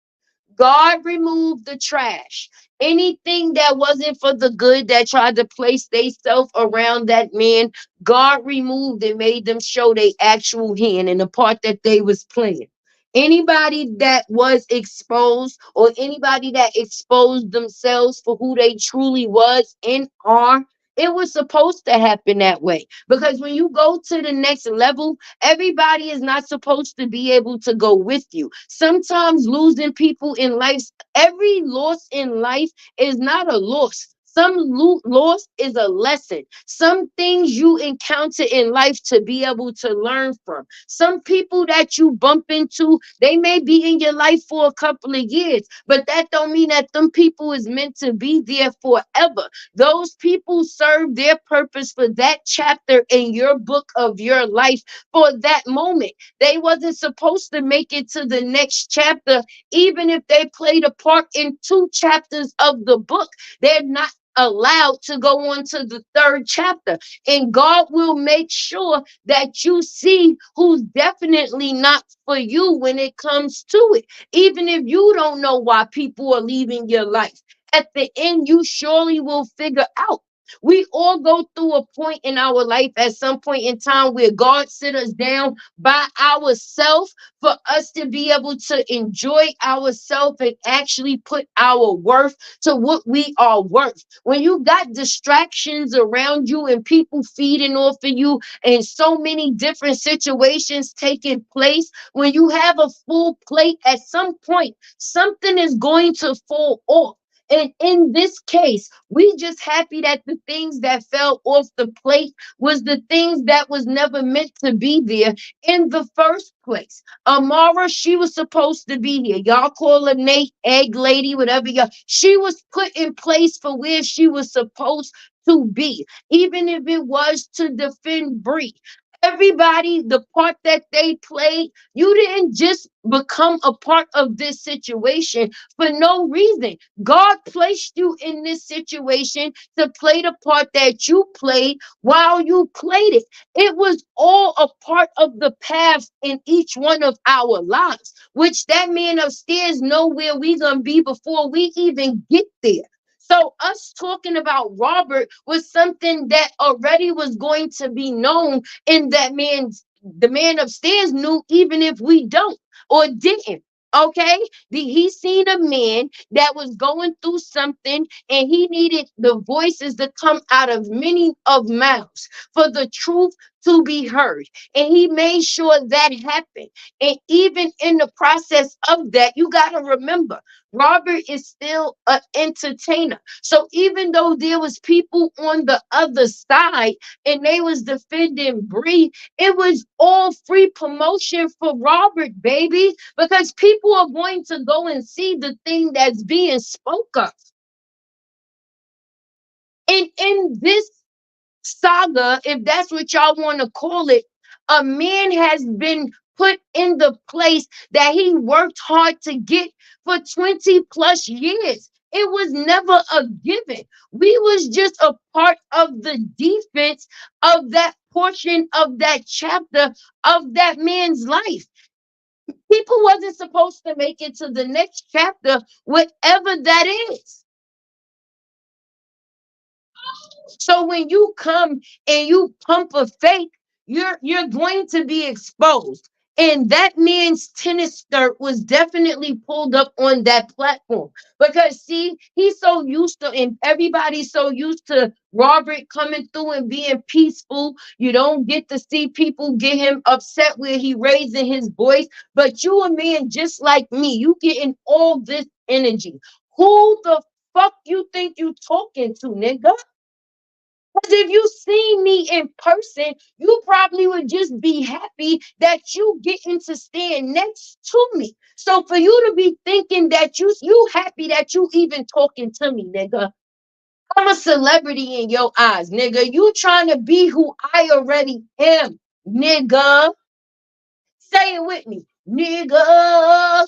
God removed the trash. Anything that wasn't for the good that tried to place themselves around that man, God removed and made them show their actual hand in the part that they was playing. Anybody that was exposed or anybody that exposed themselves for who they truly was and are, it was supposed to happen that way. Because when you go to the next level, everybody is not supposed to be able to go with you. Sometimes losing people in life, every loss in life is not a loss. Some loss is a lesson. Some things you encounter in life to be able to learn from. Some people that you bump into, they may be in your life for a couple of years, but that don't mean that them people is meant to be there forever. Those people serve their purpose for that chapter in your book of your life for that moment. They wasn't supposed to make it to the next chapter, even if they played a part in two chapters of the book. They're not allowed to go on to the third chapter. And God will make sure that you see who's definitely not for you when it comes to it. Even if you don't know why people are leaving your life, at the end, you surely will figure out. We all go through a point in our life at some point in time where God sit us down by ourselves for us to be able to enjoy ourselves and actually put our worth to what we are worth. When you got distractions around you and people feeding off of you and so many different situations taking place, when you have a full plate, at some point, something is going to fall off. And in this case, we just happy that the things that fell off the plate was the things that was never meant to be there in the first place. Amara, she was supposed to be here. Y'all call her Nate, Egg Lady, whatever y'all. She was put in place for where she was supposed to be, even if it was to defend Bree. Everybody, the part that they played, you didn't just become a part of this situation for no reason. God placed you in this situation to play the part that you played while you played it. It was all a part of the path in each one of our lives, which that man upstairs know where we gonna be before we even get there. So us talking about Robert was something that already was going to be known, and that man's the man upstairs knew even if we don't or didn't. Okay, he seen a man that was going through something, and he needed the voices to come out of many of mouths for the truth to be heard, and he made sure that happened. And even in the process of that, you got to remember, Robert is still an entertainer. So even though there was people on the other side and they was defending Bree, it was all free promotion for Robert, baby, because people are going to go and see the thing that's being spoke of. And in this saga, if that's what y'all want to call it, a man has been put in the place that he worked hard to get for 20 plus years. It was never a given. We was just a part of the defense of that portion of that chapter of that man's life. People wasn't supposed to make it to the next chapter, whatever that is. So when you come and you pump a fake, you're going to be exposed. And that man's tennis skirt was definitely pulled up on that platform because see, he's so used to, and everybody's so used to Robert coming through and being peaceful. You don't get to see people get him upset where he raising his voice. But you a man just like me, you getting all this energy. Who the fuck you think you talking to, nigga? Because if you see me in person, you probably would just be happy that you getting to stand next to me. So for you to be thinking that you happy that you even talking to me, nigga. I'm a celebrity in your eyes, nigga. You trying to be who I already am, nigga. Say it with me, nigga.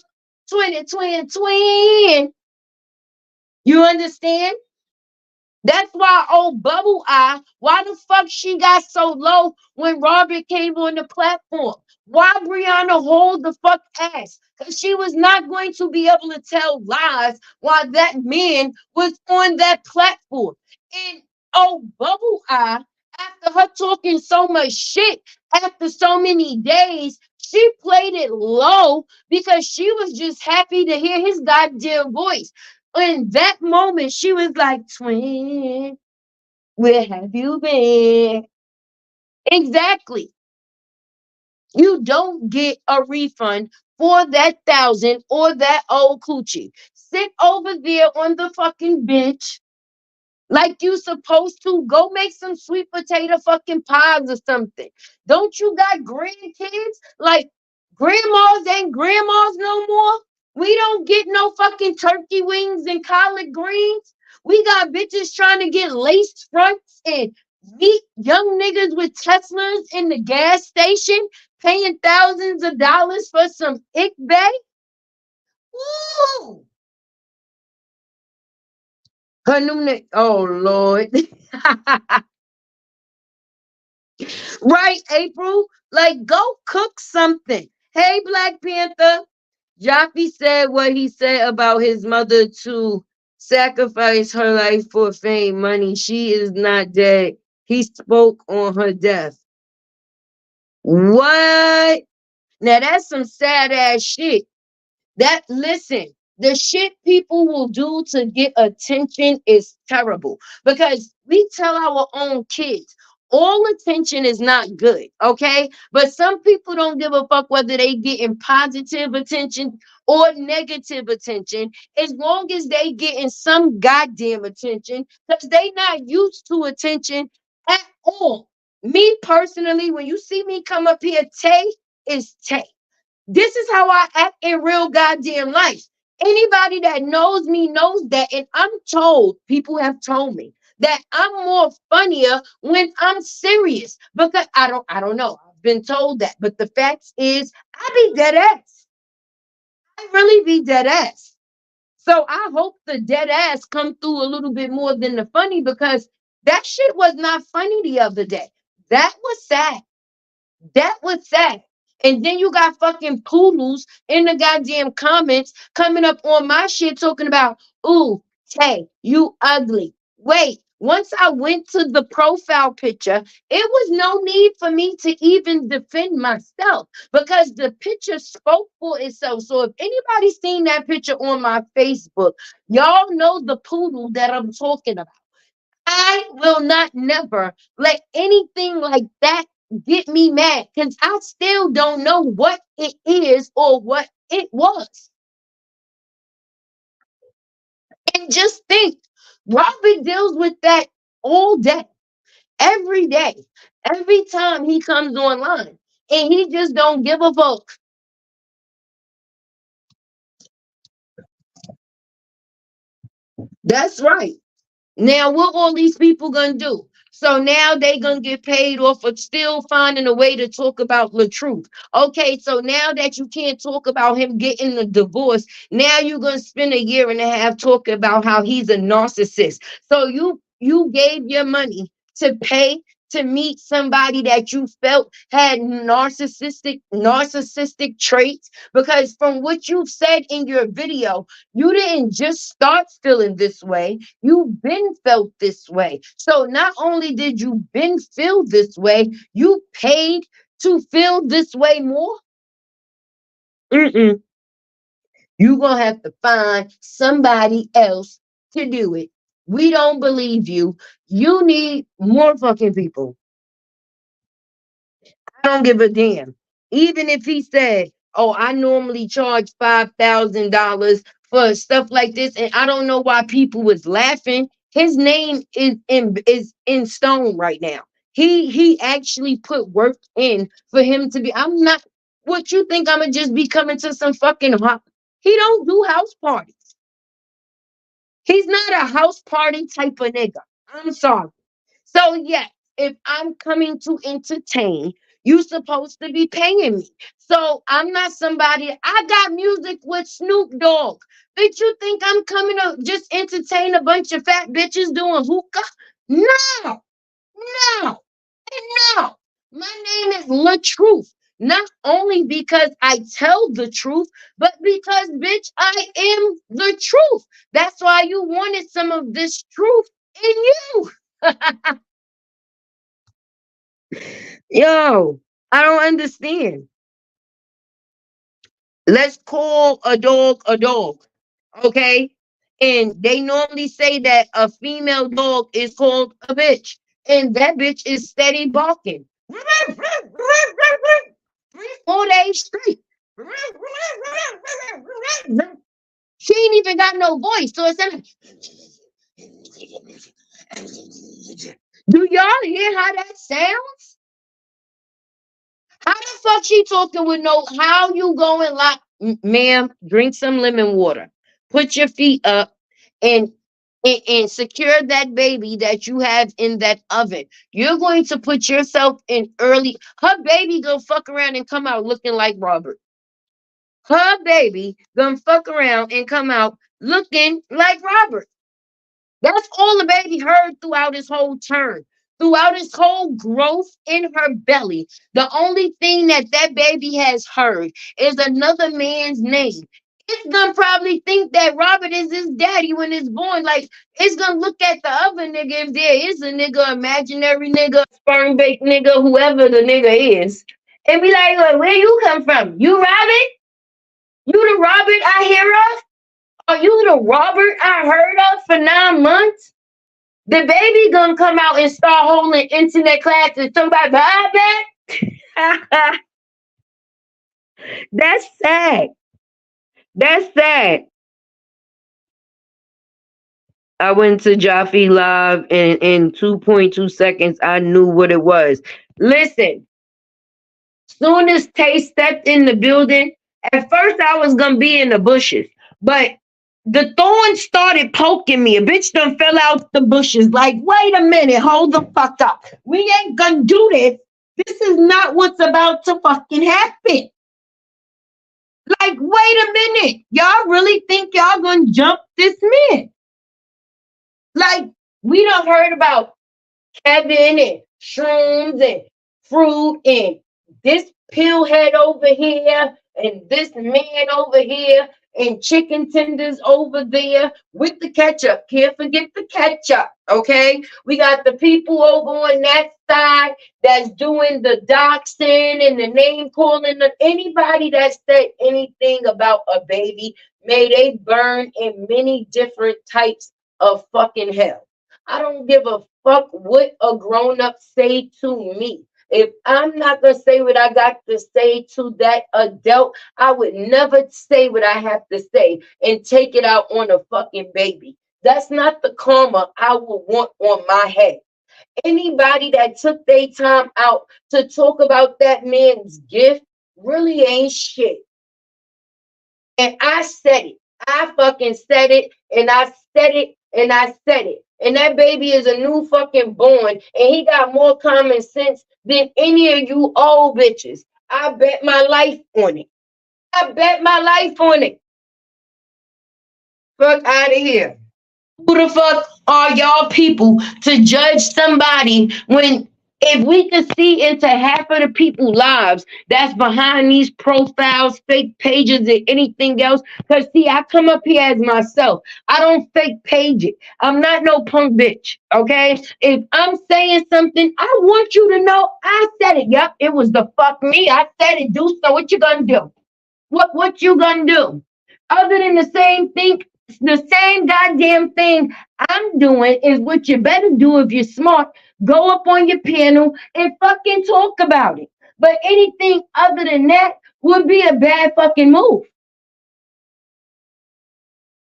2020 twin. You understand? That's why old Bubble Eye, why the fuck she got so low when Robert came on the platform? Why Brianna hold the fuck ass? Because she was not going to be able to tell lies while that man was on that platform. And old Bubble Eye, after her talking so much shit after so many days, she played it low because she was just happy to hear his goddamn voice. In that moment, she was like, twin, where have you been? Exactly. You don't get a refund for that thousand or that old coochie. Sit over there on the fucking bench like you supposed to. Go make some sweet potato fucking pies or something. Don't you got grandkids? Like grandmas ain't grandmas no more. We don't get no fucking turkey wings and collard greens. We got bitches trying to get lace fronts and meet young niggas with Teslas in the gas station, paying thousands of dollars for some ick bay. Woo! Her new name. Oh Lord. Right, April? Like, go cook something. Hey, Black Panther. Jaffe said what he said about his mother to sacrifice her life for fame, money. She is not dead. He spoke on her death. What? Now, that's some sad ass shit. That listen, the shit people will do to get attention is terrible because we tell our own kids all attention is not good, okay? But some people don't give a fuck whether they getting positive attention or negative attention as long as they getting some goddamn attention because they not used to attention at all. Me personally, when you see me come up here, Tay is Tay. This is how I act in real goddamn life. Anybody that knows me knows that, and I'm told, people have told me that I'm more funnier when I'm serious because I don't know. I've been told that, but the fact is, I be dead ass. I really be dead ass. So I hope the dead ass come through a little bit more than the funny because that shit was not funny the other day. That was sad. That was sad. And then you got fucking poodles in the goddamn comments coming up on my shit talking about, ooh, Tay, you ugly. Wait, once I went to the profile picture, it was no need for me to even defend myself because the picture spoke for itself. So if anybody's seen that picture on my Facebook, y'all know the poodle that I'm talking about. I will not never let anything like that get me mad because I still don't know what it is or what it was. And just think, Robert deals with that all day, every day, every time he comes online, and he just don't give a fuck. That's right. Now, what all these people gonna do? So now they gonna get paid off for still finding a way to talk about the truth. Okay, so now that you can't talk about him getting a divorce, now you're gonna spend a year and a half talking about how he's a narcissist. So you gave your money to pay to meet somebody that you felt had narcissistic traits because from what you've said in your video, you didn't just start feeling this way. You've been felt this way. So not only did you been feel this way, you paid to feel this way more. Mm-mm. You gonna have to find somebody else to do it. We don't believe you. You need more fucking people. I don't give a damn. Even if he said, "Oh, I normally charge $5,000 for stuff like this," and I don't know why people was laughing. His name is in stone right now. He actually put work in for him to be. I'm not what you think I'm gonna just be coming to some fucking he don't do house parties. He's not a house party type of nigga. I'm sorry. So yes, if I'm coming to entertain, you supposed to be paying me. So I'm not somebody. I got music with Snoop Dogg. Bitch, you think I'm coming to just entertain a bunch of fat bitches doing hookah? No, no, and no. My name is La Truth. Not only because I tell the truth, but because bitch, I am the truth. That's why you wanted some of this truth in you. Yo, I don't understand. Let's call a dog a dog, okay? And they normally say that a female dog is called a bitch, and that bitch is steady barking. 3, 4 days straight. She ain't even got no voice, so it's like, do y'all hear how that sounds? How the fuck she talking with no? How you going like, ma'am? Drink some lemon water. Put your feet up and and secure that baby that you have in that oven. You're going to put yourself in early. Her baby gonna fuck around and come out looking like Robert. Her baby gonna fuck around and come out looking like Robert. That's all the baby heard throughout his whole term, throughout his whole growth in her belly. The only thing that that baby has heard is another man's name. It's gonna probably think that Robert is his daddy when it's born. Like, it's gonna look at the other nigga, if there is a nigga, imaginary nigga, sperm bait nigga, whoever the nigga is, and be like, "Well, where you come from? You Robert? You the Robert I hear of? Are you the Robert I heard of for 9 months?" The baby gonna come out and start holding internet classes. Somebody buy that? That's sad. That's sad. I went to Jaffe Live and in 2.2 seconds I knew what it was. Listen, soon as Tay stepped in the building, at first I was gonna be in the bushes, but the thorn started poking me. A bitch done fell out the bushes. Like, wait a minute, hold the fuck up. We ain't gonna do this. This is not what's about to fucking happen. Like, wait a minute. Y'all really think y'all gonna jump this man? Like, we done heard about Kevin and shrooms and fruit and this pill head over here and this man over here and chicken tenders over there with the ketchup. Can't forget the ketchup, okay? We got the people over on that side that's doing the doxing and the name calling. Anybody that said anything about a baby, may they burn in many different types of fucking hell. I don't give a fuck what a grown up say to me. If I'm not gonna say what I got to say to that adult, I would never say what I have to say and take it out on a fucking baby. That's not the karma I would want on my head. Anybody that took their time out to talk about that man's gift really ain't shit. And I said it. I fucking said it, and I said it, and I said it. And that baby is a new fucking born, and he got more common sense than any of you old bitches. I bet my life on it. I bet my life on it. Fuck out of here. Who the fuck are y'all people to judge somebody when if we could see into half of the people's lives that's behind these profiles, fake pages, and anything else? Because see, I come up here as myself. I don't fake page it. I'm not no punk bitch. Okay. If I'm saying something, I want you to know I said it. Yep, it was the fuck me. I said it. Do so. What you gonna do? What you gonna do? Other than the same goddamn thing I'm doing is what you better do if you're smart. Go up on your panel and fucking talk about it. But anything other than that would be a bad fucking move.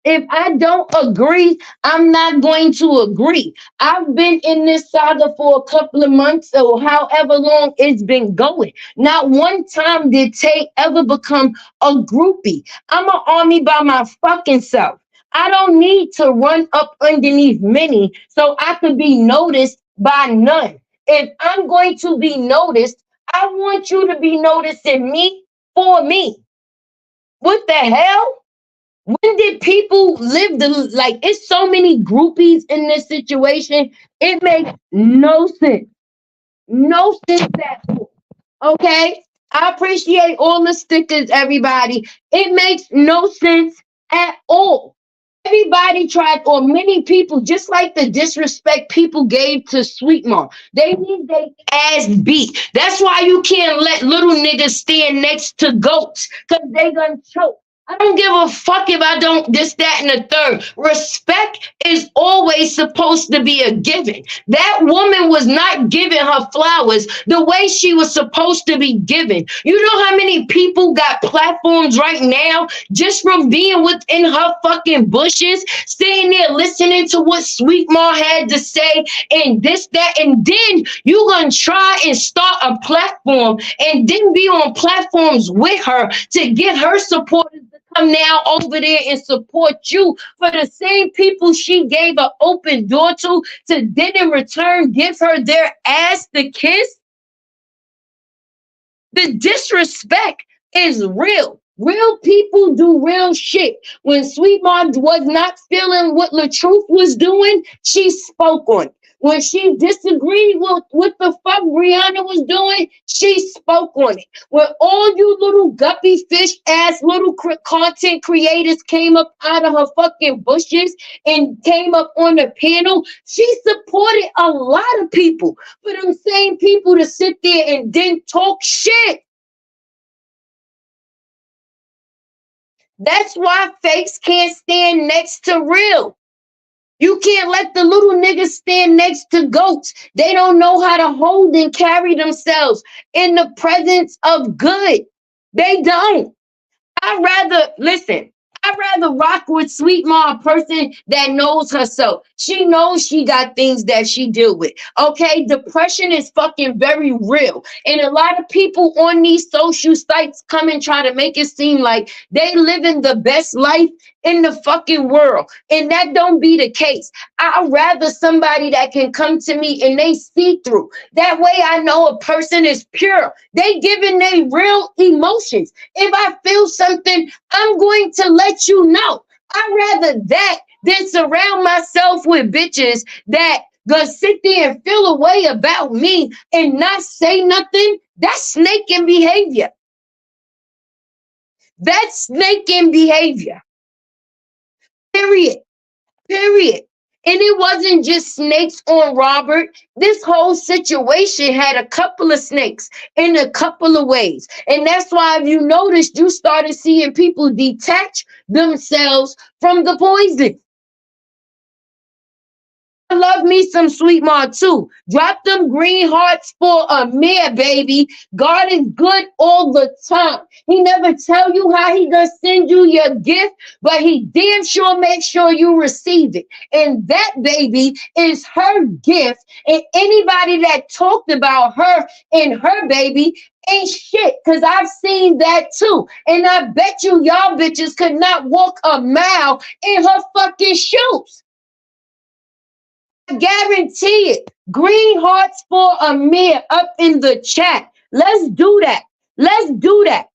If I don't agree, I'm not going to agree. I've been in this saga for a couple of months or however long it's been going. Not one time did Tay ever become a groupie. I'm an army by my fucking self. I don't need to run up underneath many so I could be noticed by none. If I'm going to be noticed, I want you to be noticing me for me. What the hell? When did people live the like? It's so many groupies in this situation. It makes no sense. No sense at all. Okay. I appreciate all the stickers, everybody. It makes no sense at all. Everybody tried, or many people, just like the disrespect people gave to Sweet Mom. They need their ass beat. That's why you can't let little niggas stand next to goats, because they gonna choke. I don't give a fuck if I don't this, that, and the third. Respect is always supposed to be a given. That woman was not giving her flowers the way she was supposed to be given. You know how many people got platforms right now just from being within her fucking bushes, sitting there listening to what Sweet Ma had to say and this, that, and then you gonna try and start a platform and then be on platforms with her to get her supporters to come now over there and support you for the same people she gave an open door to then in return give her their ass to kiss. The disrespect is real. Real people do real shit. When Sweet Mom was not feeling what LaTruth was doing, she spoke on it. When she disagreed with what the fuck Brianna was doing, she spoke on it. When all you little guppy fish ass little content creators came up out of her fucking bushes and came up on the panel, she supported a lot of people. For them same people to sit there and then talk shit. That's why fakes can't stand next to real. You can't let the little niggas stand next to goats. They don't know how to hold and carry themselves in the presence of good. They don't. I'd rather listen. I'd rather rock with Sweet Ma, a person that knows herself. She knows she got things that she deal with. Okay, depression is fucking very real, and a lot of people on these social sites come and try to make it seem like they living the best life in the fucking world, and that don't be the case. I'd rather somebody that can come to me and they see through. That way, I know a person is pure. They giving their real emotions. If I feel something, I'm going to let you know. I'd rather that than surround myself with bitches that gonna sit there and feel a way about me and not say nothing. That's snaking behavior. That's snaking behavior. Period. Period. And it wasn't just snakes on Robert. This whole situation had a couple of snakes in a couple of ways. And that's why, if you noticed, you started seeing people detach themselves from the poison. I love me some Sweet Ma too. Drop them green hearts for Amir, baby. God is good all the time. He never tell you how he gonna send you your gift, but he damn sure make sure you receive it. And that baby is her gift. And anybody that talked about her and her baby ain't shit, because I've seen that too. And I bet you y'all bitches could not walk a mile in her fucking shoes. Guarantee it. Green hearts for Amir up in the chat. Let's do that. Let's do that.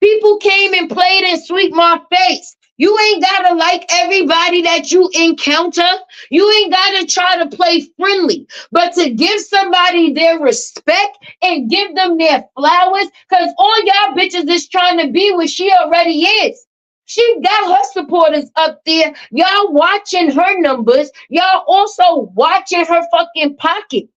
People came and played in Sweet Ma face. You ain't gotta like everybody that you encounter. You ain't gotta try to play friendly. But to give somebody their respect and give them their flowers, because all y'all bitches is trying to be what she already is. She got her supporters up there. Y'all watching her numbers. Y'all also watching her fucking pocket.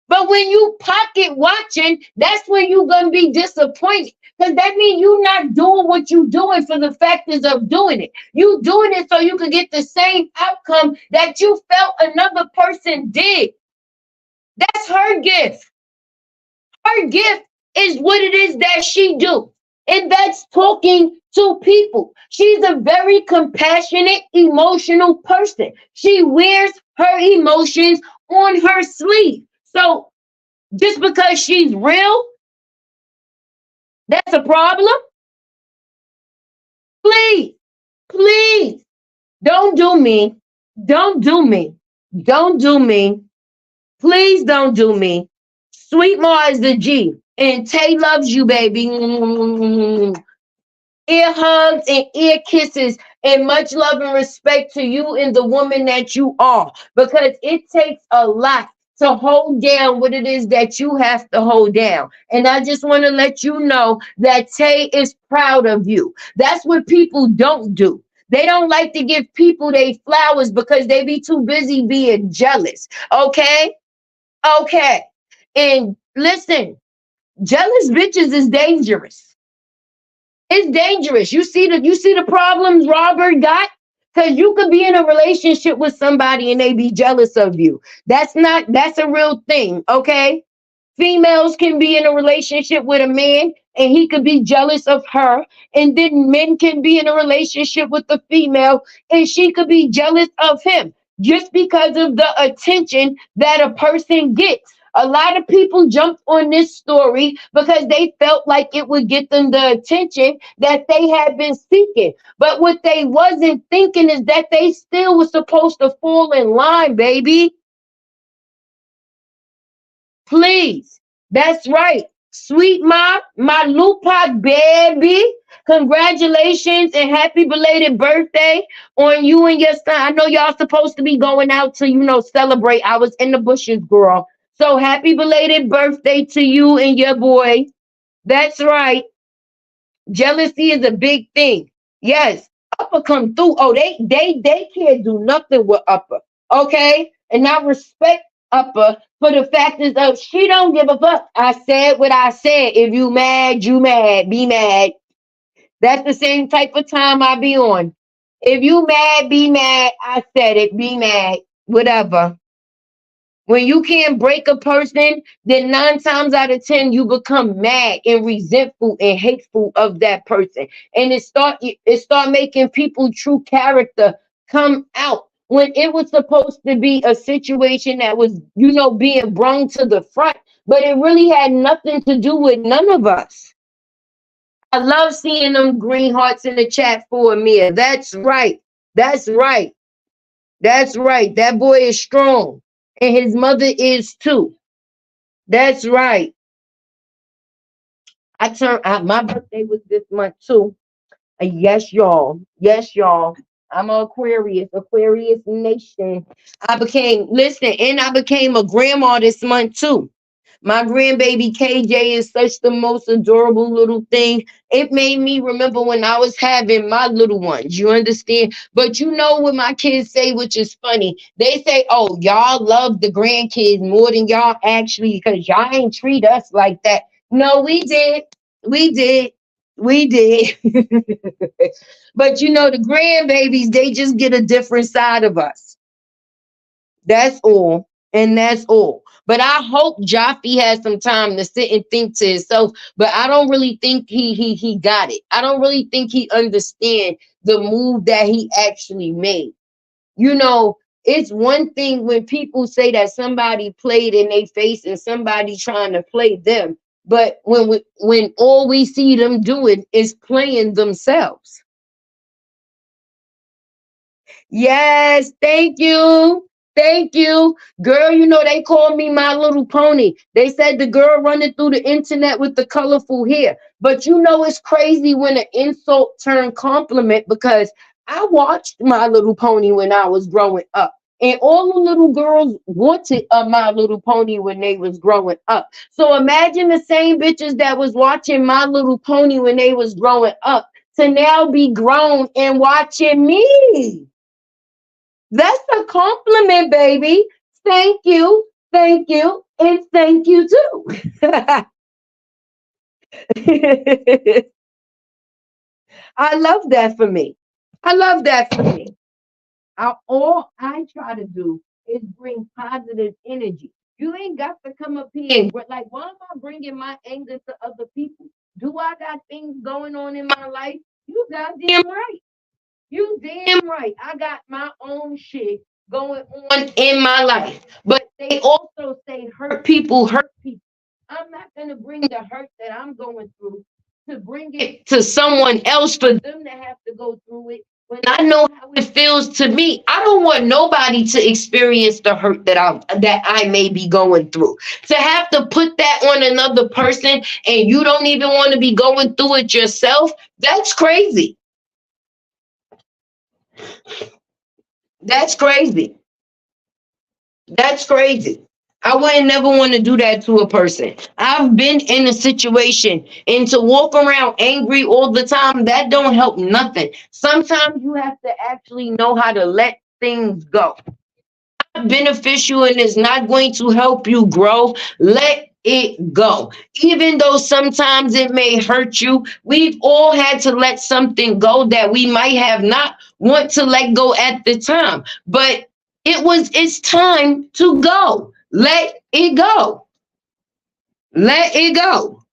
But when you pocket watching, that's when you gonna be disappointed. Because that means you not doing what you doing for the factors of doing it. You doing it so you can get the same outcome that you felt another person did. That's her gift. Her gift is what it is that she do. And that's talking to people. She's a very compassionate, emotional person. She wears her emotions on her sleeve. So just because she's real, that's a problem. Please, please don't do me. Don't do me. Don't do me. Please don't do me. Sweet Ma is the G. And Tay loves you, baby. Ear hugs and ear kisses and much love and respect to you and the woman that you are, because it takes a lot to hold down what it is that you have to hold down. And I just want to let you know that Tay is proud of you. That's what people don't do. They don't like to give people their flowers because they be too busy being jealous. Okay? Okay. And listen, jealous bitches is dangerous. It's dangerous. You see the problems Robert got? Because you could be in a relationship with somebody and they be jealous of you. That's a real thing, okay? Females can be in a relationship with a man and he could be jealous of her. And then men can be in a relationship with the female and she could be jealous of him just because of the attention that a person gets. A lot of people jumped on this story because they felt like it would get them the attention that they had been seeking. But what they wasn't thinking is that they still was supposed to fall in line, baby. Please. That's right. Sweet Ma, my Lupac baby. Congratulations and happy belated birthday on you and your son. I know y'all supposed to be going out to, celebrate. I was in the bushes, girl. So happy belated birthday to you and your boy. That's right. Jealousy is a big thing. Yes. Upper come through. Oh, they can't do nothing with Upper. Okay? And I respect Upper for the fact is of she don't give a fuck. I said what I said. If you mad, you mad. Be mad. That's the same type of time I be on. If you mad, be mad. I said it. Be mad. Whatever. When you can't break a person, then 9 times out of 10 you become mad and resentful and hateful of that person, and it start making people true character come out when it was supposed to be a situation that was being brung to the front, but it really had nothing to do with none of us. I love seeing them green hearts in the chat for Amir. That's right. That's right. That's right. That boy is strong. And his mother is too. That's right. My birthday was this month too. Yes, y'all. Yes, y'all. I'm an Aquarius nation. I became a grandma this month too. My grandbaby KJ is such the most adorable little thing. It made me remember when I was having my little ones. You understand? But you know what my kids say, which is funny. They say, "Oh, y'all love the grandkids more than y'all actually, because y'all ain't treat us like that." No, we did. We did. We did. But the grandbabies, they just get a different side of us. That's all. And that's all. But I hope Jaffe has some time to sit and think to himself. But I don't really think he got it. I don't really think he understand the move that he actually made. It's one thing when people say that somebody played in their face and somebody trying to play them. But when all we see them doing is playing themselves. Yes, thank you. Thank you. Girl, they call me My Little Pony. They said the girl running through the internet with the colorful hair. But it's crazy when an insult turned compliment, because I watched My Little Pony when I was growing up. And all the little girls wanted a My Little Pony when they was growing up. So imagine the same bitches that was watching My Little Pony when they was growing up to now be grown and watching me. That's a compliment, baby. Thank you. Thank you. And thank you too. I love that for me. I love that for me. All I try to do is bring positive energy. You ain't got to come up here and like, why am I bringing my anger to other people? Do I got things going on in my life? You goddamn right. You damn right. I got my own shit going on in my life. But they also say hurt people hurt people. I'm not going to bring the hurt that I'm going through to bring it to someone else for them to have to go through it when I know how it feels to me. I don't want nobody to experience the hurt that I may be going through. To have to put that on another person and you don't even want to be going through it yourself, that's crazy. That's crazy. That's crazy. I wouldn't never want to do that to a person. I've been in a situation and to walk around angry all the time, that don't help nothing. Sometimes you have to actually know how to let things go. Beneficial and is not going to help you grow, let it go. Even though sometimes it may hurt you, we've all had to let something go that we might have not want to let go at the time. But it's time to go. Let it go. Let it go.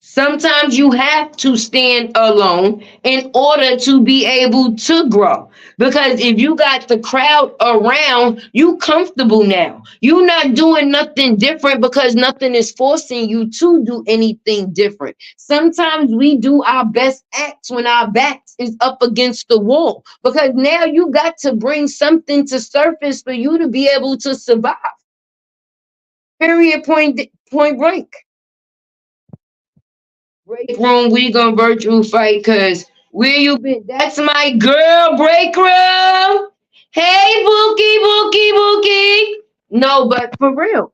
Sometimes you have to stand alone in order to be able to grow. Because if you got the crowd around, you comfortable now. You're not doing nothing different because nothing is forcing you to do anything different. Sometimes we do our best acts when our backs is up against the wall because now you got to bring something to surface for you to be able to survive. Period. Point blank. Break room, we gonna virtual fight because where you been? That's my girl, break room. Hey, Bookie, Bookie, Bookie. No, but for real,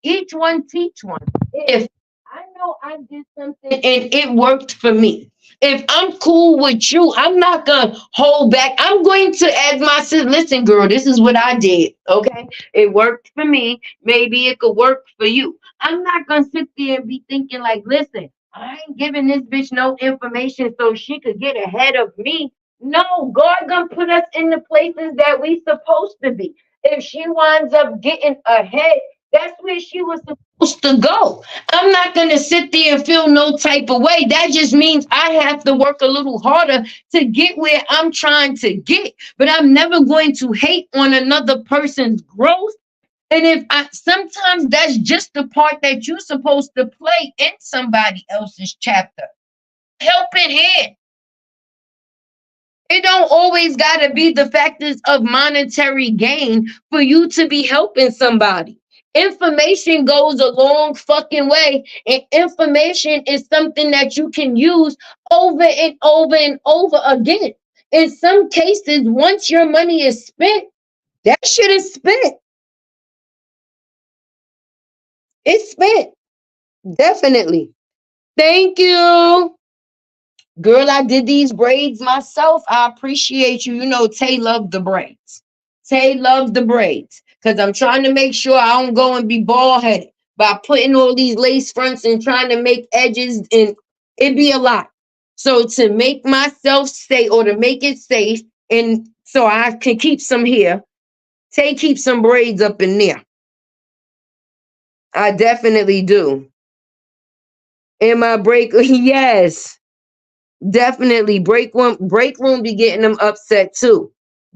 each one teach one. If I know I did something and it worked for me, if I'm cool with you, I'm not gonna hold back. I'm going to ask my sister, listen, girl, this is what I did. Okay. It worked for me. Maybe it could work for you. I'm not gonna sit there and be thinking, like, listen, I ain't giving this bitch no information so she could get ahead of me. No, God gonna put us in the places that we supposed to be. If she winds up getting ahead, that's where she was supposed to go. I'm not going to sit there and feel no type of way. That just means I have to work a little harder to get where I'm trying to get. But I'm never going to hate on another person's growth. And if I sometimes that's just the part that you're supposed to play in somebody else's chapter. Helping hand. It don't always got to be the factors of monetary gain for you to be helping somebody. Information goes a long fucking way, and information is something that you can use over and over and over again. In some cases, once your money is spent, that shit is spent. It's spent. Definitely. Thank you. Girl, I did these braids myself. I appreciate you. You know, Tay loved the braids. Tay loved the braids because I'm trying to make sure I don't go and be bald headed by putting all these lace fronts and trying to make edges, and it be a lot. So to make myself stay or to make it safe, and so I can keep some here, Tay keep some braids up in there. I definitely do. In my break, yes. Definitely. Break room be getting them upset too.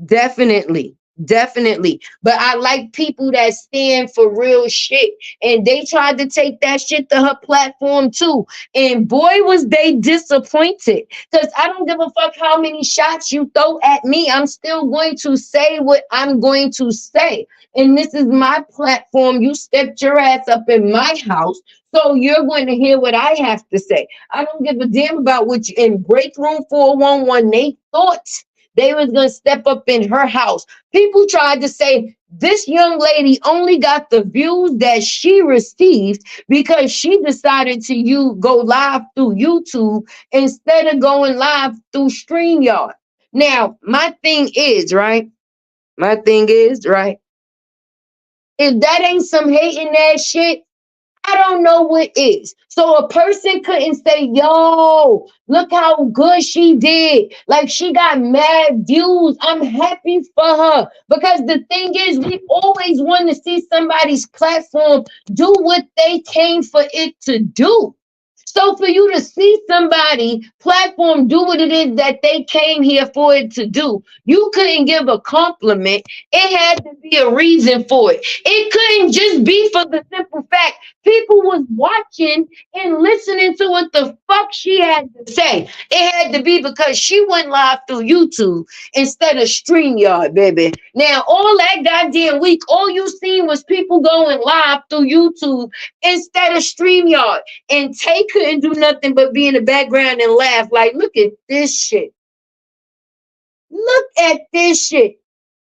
Definitely. Definitely. But I like people that stand for real shit. And they tried to take that shit to her platform too. And boy, was they disappointed. Because I don't give a fuck how many shots you throw at me. I'm still going to say what I'm going to say. And this is my platform. You stepped your ass up in my house. So you're going to hear what I have to say. I don't give a damn about what you in break room 411. They thought they was going to step up in her house. People tried to say this young lady only got the views that she received because she decided to go live through YouTube instead of going live through StreamYard. Now, my thing is, right? If that ain't some hating ass shit, I don't know what is. So a person couldn't say, yo, look how good she did. Like she got mad views. I'm happy for her. Because the thing is, we always want to see somebody's platform do what they came for it to do. So for you to see somebody platform do what it is that they came here for it to do, you couldn't give a compliment. It had to be a reason for it. It couldn't just be for the simple fact people was watching and listening to what the fuck she had to say. It had to be because she went live through YouTube instead of StreamYard, baby. Now, all that goddamn week, all you seen was people going live through YouTube instead of StreamYard. And Tay couldn't do nothing but be in the background and laugh like, look at this shit. Look at this shit.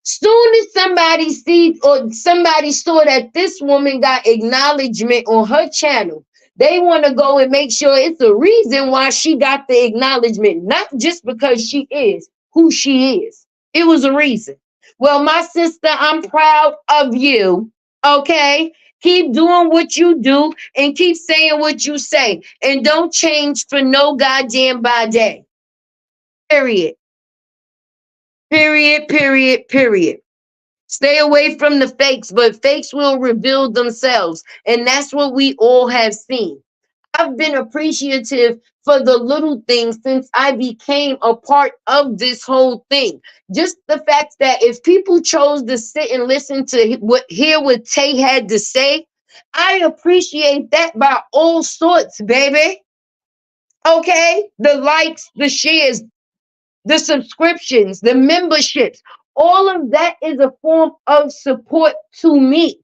Soon as somebody sees or somebody saw that this woman got acknowledgement on her channel, they want to go and make sure it's a reason why she got the acknowledgement, not just because she is who she is. It was a reason. Well, my sister, I'm proud of you. Okay? Keep doing what you do and keep saying what you say. And don't change for no goddamn by day. Period. Period, period, period. Stay away from the fakes, but fakes will reveal themselves. And that's what we all have seen. I've been appreciative for the little things since I became a part of this whole thing. Just the fact that if people chose to sit and listen to hear what Tay had to say, I appreciate that by all sorts, baby. Okay? The likes, the shares, the subscriptions, the memberships, all of that is a form of support to me.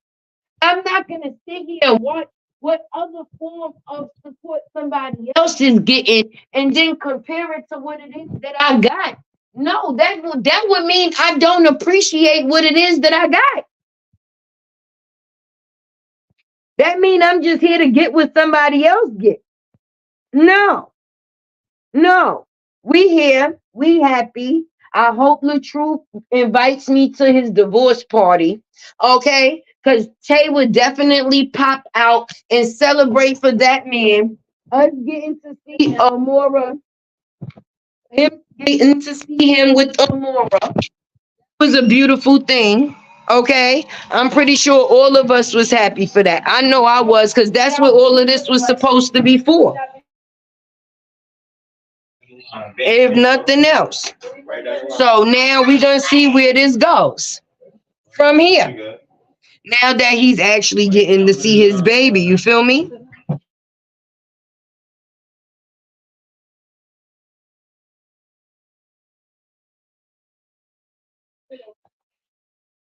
I'm not going to sit here and watch what other form of support somebody else is getting and then compare it to what it is that I got. No, that would mean I don't appreciate what it is that I got. That means I'm just here to get what somebody else gets. No. We here. We happy. I hope LaTruth invites me to his divorce party. Okay? Because Tay would definitely pop out and celebrate for that man. Us getting to see Amora. Him getting to see him with Amora was a beautiful thing. Okay? I'm pretty sure all of us was happy for that. I know I was, because that's what all of this was supposed to be for. If nothing else. So now we're going to see where this goes from here. Now that he's actually getting to see his baby, you feel me?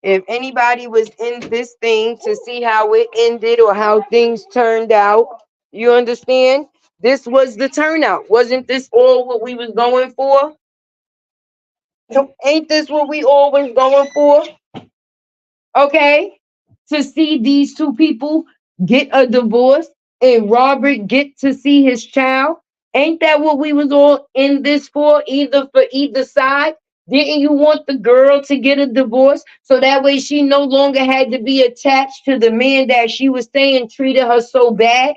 If anybody was in this thing to see how it ended or how things turned out, you understand? This was the turnout. Wasn't this all what we was going for? Ain't this what we always going for? Okay? To see these two people get a divorce and Robert get to see his child. Ain't that what we was all in this for either side? Didn't you want the girl to get a divorce so that way she no longer had to be attached to the man that she was saying treated her so bad?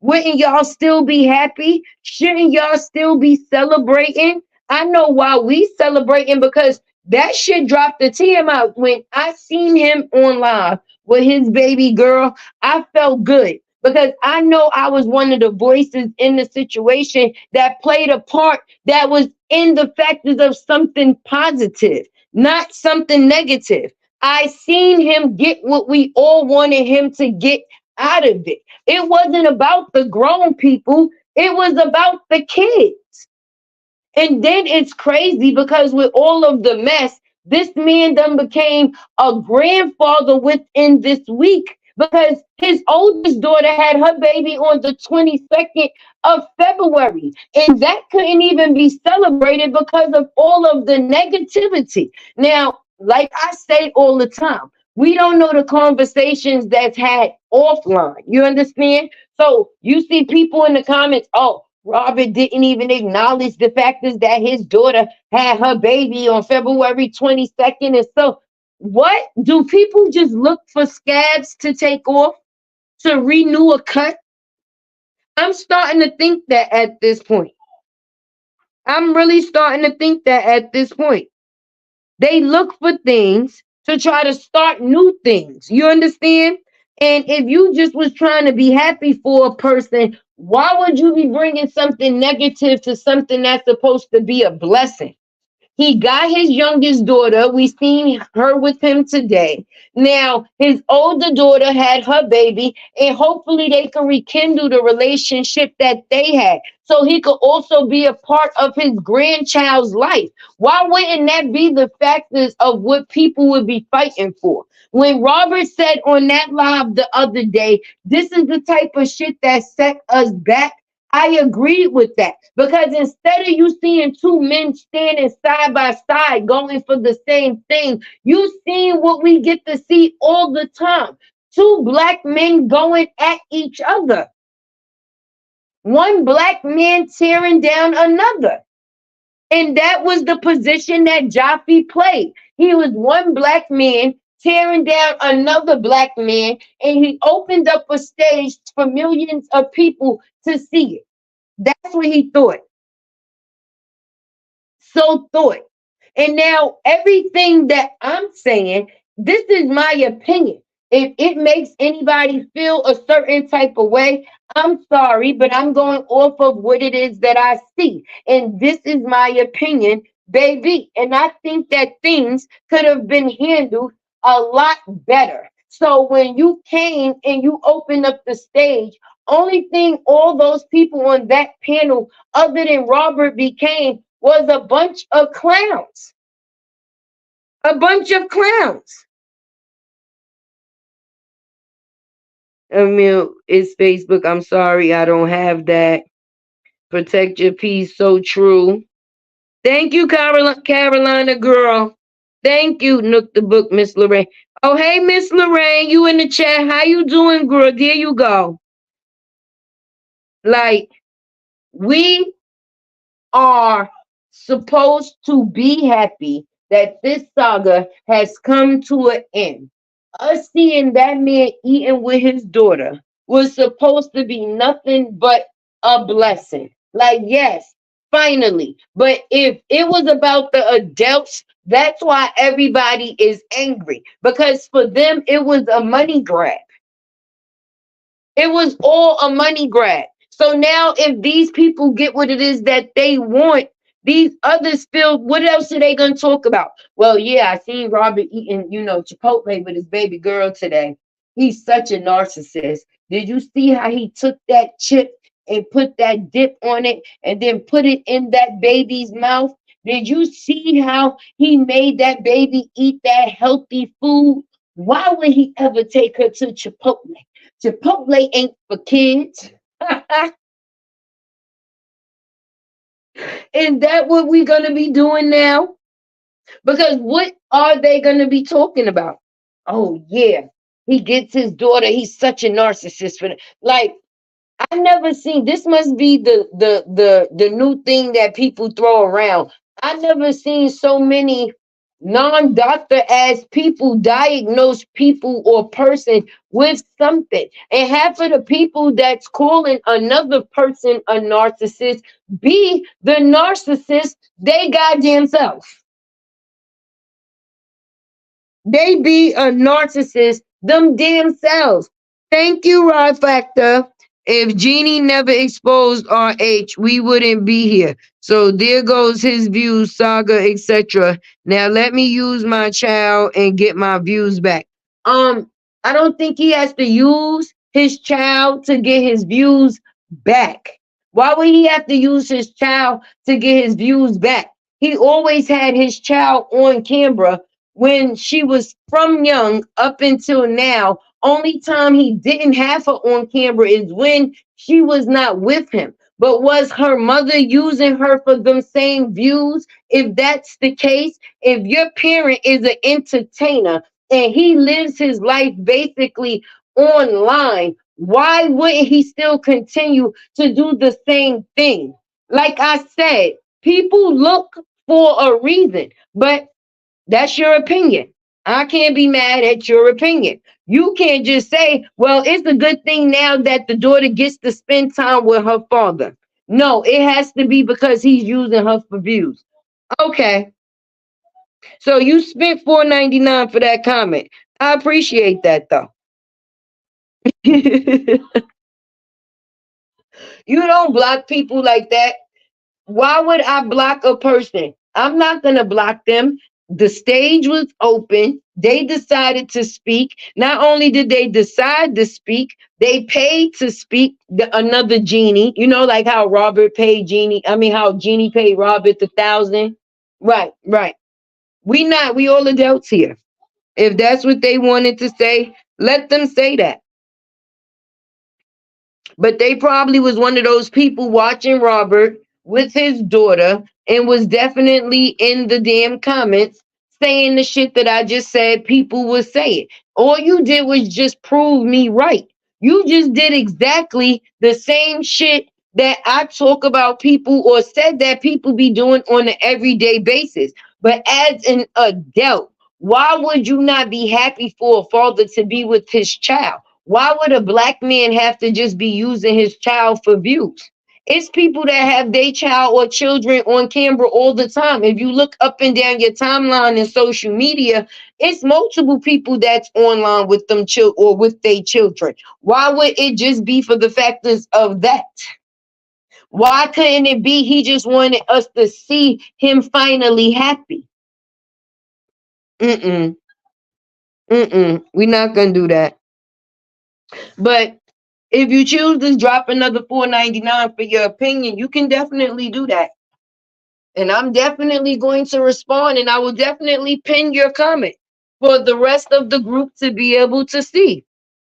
Wouldn't y'all still be happy? Shouldn't y'all still be celebrating? I know why we celebrating, because that shit dropped the tear out. When I seen him on live with his baby girl, I felt good because I know I was one of the voices in the situation that played a part that was in the factors of something positive, not something negative. I seen him get what we all wanted him to get out of it. It wasn't about the grown people. It was about the kids. And then it's crazy because with all of the mess, this man done became a grandfather within this week because his oldest daughter had her baby on the 22nd of February. And that couldn't even be celebrated because of all of the negativity. Now, like I say all the time, we don't know the conversations that's had offline. You understand? So you see people in the comments, oh, Robert didn't even acknowledge the fact is that his daughter had her baby on February 22nd. And so, what? Do people just look for scabs to take off to renew a cut? I'm starting to think that at this point. I'm really starting to think that at this point. They look for things to try to start new things. You understand? And if you just was trying to be happy for a person Why would you be bringing something negative to something that's supposed to be a blessing? He got his youngest daughter. We seen her with him today. Now, his older daughter had her baby, and hopefully they can rekindle the relationship that they had so he could also be a part of his grandchild's life. Why wouldn't that be the factors of what people would be fighting for? When Robert said on that live the other day, this is the type of shit that set us back, I agreed with that because instead of you seeing two men standing side by side going for the same thing, you seeing what we get to see all the time. Two black men going at each other. One black man tearing down another. And that was the position that Jaffe played. He was one black man tearing down another black man, and he opened up a stage for millions of people to see it. That's what he thought. So thought. And now everything that I'm saying, this is my opinion. If it makes anybody feel a certain type of way, I'm sorry, but I'm going off of what it is that I see. And this is my opinion, baby. And I think that things could have been handled a lot better. So when you came and you opened up the stage, only thing all those people on that panel, other than Robert, became was a bunch of clowns. A bunch of clowns. I mean, it's Facebook. I'm sorry, I don't have that. Protect your peace. So true. Thank you, Carolina girl. Thank you, Nook the Book, Miss Lorraine. Oh, hey, Miss Lorraine, you in the chat? How you doing, girl? There you go. Like, we are supposed to be happy that this saga has come to an end. Us seeing that man eating with his daughter was supposed to be nothing but a blessing. Like, yes, finally. But if it was about the adults, that's why everybody is angry. Because for them, it was a money grab. It was all a money grab. So now, if these people get what it is that they want, these others feel, what else are they going to talk about? Well, yeah, I seen Robert eating, Chipotle with his baby girl today. He's such a narcissist. Did you see how he took that chip and put that dip on it and then put it in that baby's mouth? Did you see how he made that baby eat that healthy food? Why would he ever take her to Chipotle? Chipotle ain't for kids. Is that what we're going to be doing now? Because what are they going to be talking about? Oh, yeah. He gets his daughter. He's such a narcissist. Like, I never seen, this must be the new thing that people throw around. I never seen so many non-doctor as people diagnose people or person with something. And half of the people that's calling another person a narcissist be the narcissist they goddamn self. They be a narcissist them damn selves. Thank you, Rod Factor. If Jeannie never exposed RH, we wouldn't be here. So there goes his views, saga, etc. Now let me use my child and get my views back. I don't think he has to use his child to get his views back. Why would he have to use his child to get his views back? He always had his child on camera when she was from young up until now. Only time he didn't have her on camera is when she was not with him. But was her mother using her for them same views? If that's the case, if your parent is an entertainer and he lives his life basically online, why wouldn't he still continue to do the same thing? Like I said, people look for a reason, but that's your opinion. I can't be mad at your opinion. You can't just say, well, it's a good thing now that the daughter gets to spend time with her father. No, it has to be because he's using her for views. Okay. So you spent $4.99 for that comment. I appreciate that though. You don't block people like that. Why would I block a person? I'm not going to block them. The stage was open. They decided to speak. Not only did they decide to speak, they paid to speak. Another genie, like how Robert paid Genie. I mean, how Genie paid Robert 1,000. Right, right. We all adults here. If that's what they wanted to say, let them say that. But they probably was one of those people watching Robert with his daughter and was definitely in the damn comments saying the shit that I just said people would say it. All you did was just prove me right. You just did exactly the same shit that I talk about people or said that people be doing on an everyday basis. But as an adult, why would you not be happy for a father to be with his child? Why would a black man have to just be using his child for views? It's people that have their child or children on camera all the time. If you look up and down your timeline in social media, it's multiple people that's online with them or with their children. Why would it just be for the factors of that? Why couldn't it be he just wanted us to see him finally happy? Mm-mm. Mm-mm. We're not gonna do that. But if you choose to drop another $4.99 for your opinion, you can definitely do that. And I'm definitely going to respond, and I will definitely pin your comment for the rest of the group to be able to see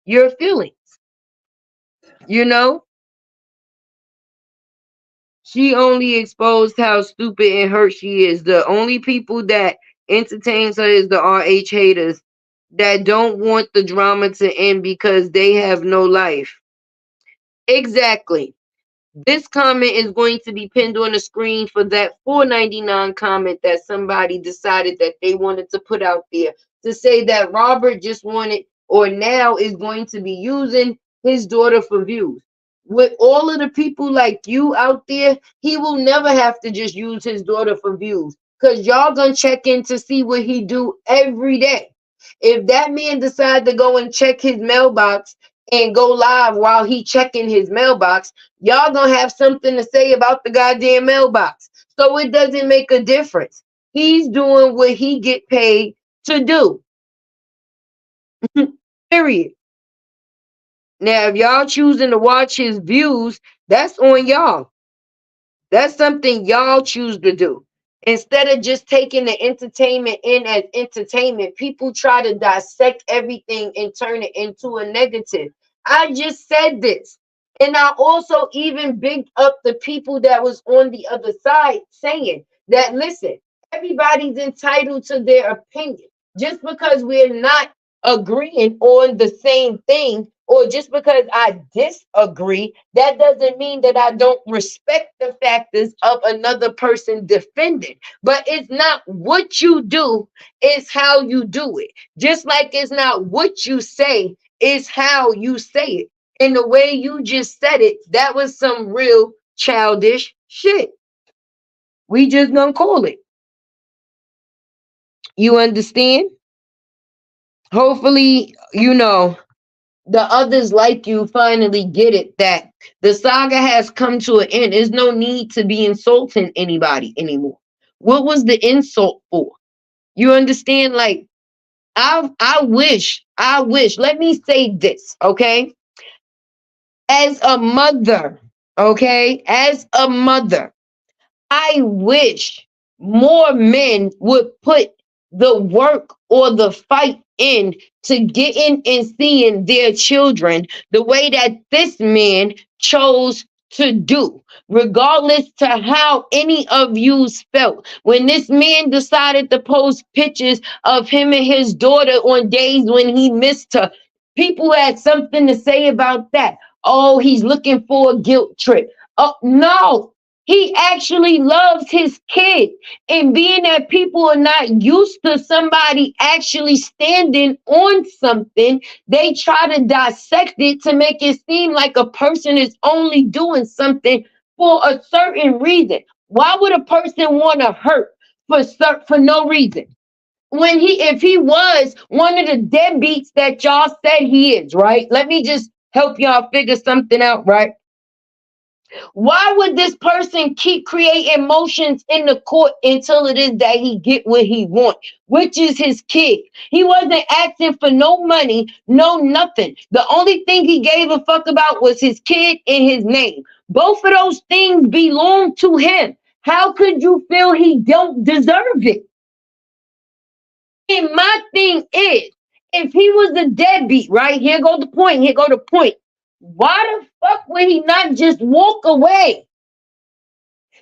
your feelings. You know, she only exposed how stupid and hurt she is. The only people that entertains her is the RH haters that don't want the drama to end because they have no life. Exactly. This comment is going to be pinned on the screen for that $4.99 comment that somebody decided that they wanted to put out there to say that Robert just wanted or now is going to be using his daughter for views. With all of the people like you out there, he will never have to just use his daughter for views because y'all gonna check in to see what he do every day. If that man decide to go and check his mailbox and go live while he checking his mailbox, y'all gonna have something to say about the goddamn mailbox. So it doesn't make a difference. He's doing what he get paid to do. Period. Now, if y'all choosing to watch his views, that's on y'all. That's something y'all choose to do. Instead of just taking the entertainment in as entertainment, people try to dissect everything and turn it into a negative. I just said this. And I also even bigged up the people that was on the other side saying that, listen, everybody's entitled to their opinion. Just because we're not agreeing on the same thing, or just because I disagree, that doesn't mean that I don't respect the factors of another person defending. But it's not what you do, it's how you do it. Just like it's not what you say, it's how you say it. And the way you just said it, that was some real childish shit. We just gonna call it. You understand? Hopefully, the others like you finally get it that the saga has come to an end. There's no need to be insulting anybody anymore. What was the insult for? You understand? Like, I wish, let me say this, okay? As a mother, okay? As a mother, I wish more men would put the work or the fight in to getting and seeing their children the way that this man chose to do, regardless to how any of you felt. When this man decided to post pictures of him and his daughter on days when he missed her, people had something to say about that. Oh, he's looking for a guilt trip. Oh, no, he actually loves his kid. And being that people are not used to somebody actually standing on something, they try to dissect it to make it seem like a person is only doing something for a certain reason. Why would a person want to hurt for no reason? When if he was one of the deadbeats that y'all said he is, right? Let me just help y'all figure something out, right? Why would this person keep creating motions in the court until it is that he get what he want, which is his kid? He wasn't asking for no money, no nothing. The only thing he gave a fuck about was his kid and his name. Both of those things belong to him. How could you feel he don't deserve it? And my thing is, if he was a deadbeat, right? Here go the point. Here go the point. Why the fuck would he not just walk away?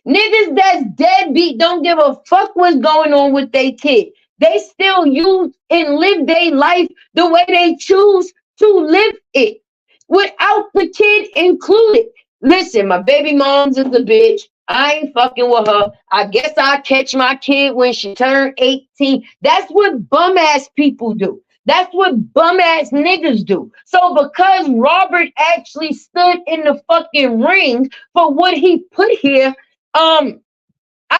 Niggas that's deadbeat don't give a fuck what's going on with their kid. They still use and live their life the way they choose to live it without the kid included. Listen, my baby mom's is a bitch. I ain't fucking with her. I guess I'll catch my kid when she turned 18. That's what bum ass people do. That's what bum ass niggas do. So because Robert actually stood in the fucking ring for what he put here, I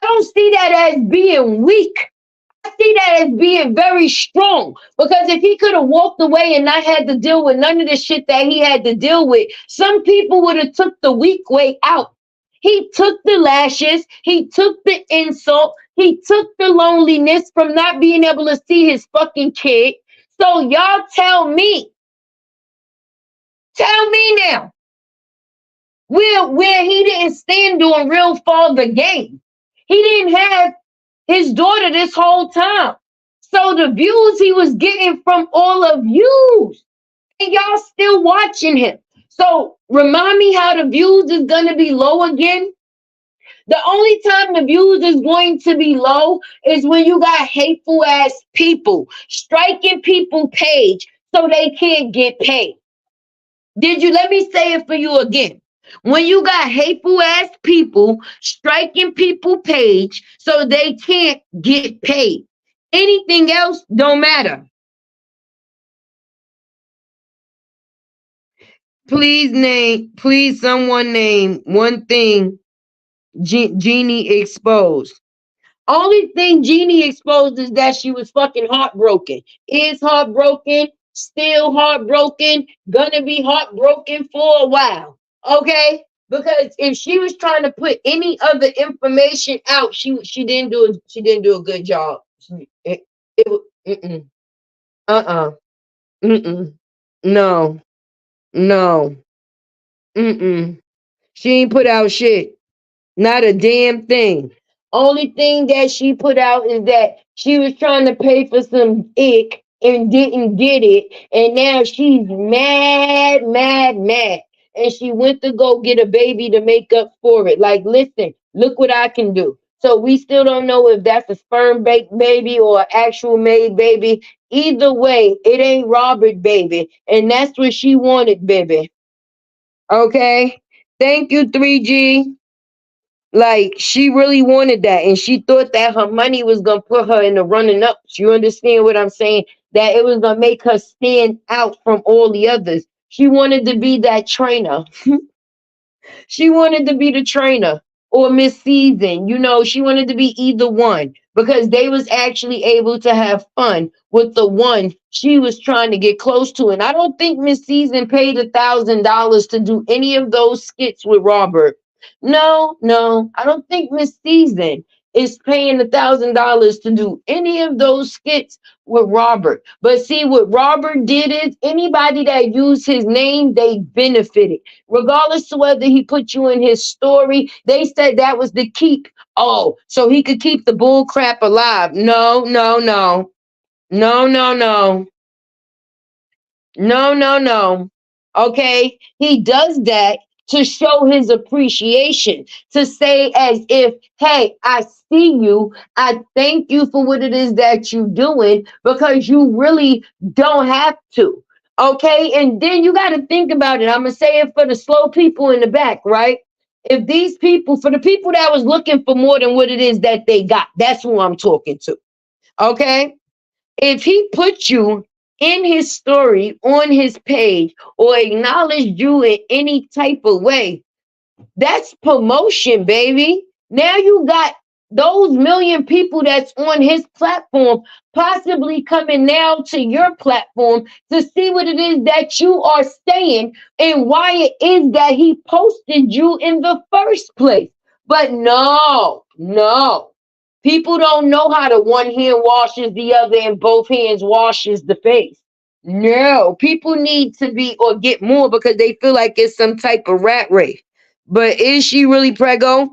don't see that as being weak. I see that as being very strong. Because if he could have walked away and not had to deal with none of the shit that he had to deal with, some people would have took the weak way out. He took the lashes, he took the insult, he took the loneliness from not being able to see his fucking kid. So y'all tell me now, where he didn't stand doing real father game. He didn't have his daughter this whole time. So the views he was getting from all of you, and y'all still watching him. So remind me how the views is gonna be low again. The only time the views is going to be low is when you got hateful ass people striking people page so they can't get paid. Did you? Let me say it for you again. When you got hateful ass people striking people page so they can't get paid. Anything else don't matter. Please someone name one thing Jeannie exposed. Only thing Jeannie exposed is that she was fucking heartbroken. Is heartbroken, still heartbroken, gonna be heartbroken for a while. Okay? Because if she was trying to put any other information out, she didn't do a good job. Mm-mm, uh-uh. Mm-mm. No. No. Mm-mm. She ain't put out shit. Not a damn thing. Only thing that she put out is that she was trying to pay for some ick and didn't get it. And now she's mad, mad, mad. And she went to go get a baby to make up for it. Like, listen, look what I can do. So we still don't know if that's a sperm baked baby or an actual made baby. Either way, it ain't Robert, baby. And that's what she wanted, baby. Okay? Thank you, 3G. Like she really wanted that, and she thought that her money was gonna put her in the running up. You understand what I'm saying? That it was gonna make her stand out from all the others. She wanted to be that trainer. She wanted to be the trainer or Miss Season. You know, she wanted to be either one because they was actually able to have fun with the one she was trying to get close to. And I don't think Miss Season paid $1,000 to do any of those skits with Robert. No, I don't think Miss Season is paying $1,000 to do any of those skits with Robert. But see, what Robert did is anybody that used his name, they benefited. Regardless of whether he put you in his story, they said that was the keep. Oh, so he could keep the bull crap alive. No. No. Okay. He does that to show his appreciation, to say as if, hey, I see you. I thank you for what it is that you're doing because you really don't have to. Okay. And then you got to think about it. I'm going to say it for the slow people in the back, right? If these people, for the people that was looking for more than what it is that they got, that's who I'm talking to. Okay. If he put you in his story on his page or acknowledged you in any type of way, that's promotion, baby. Now you got those million people that's on his platform possibly coming now to your platform to see what it is that you are saying and why it is that he posted you in the first place. But no, no. People don't know how to one hand washes the other and both hands washes the face. No, people need to be or get more because they feel like it's some type of rat race. But is she really preggo?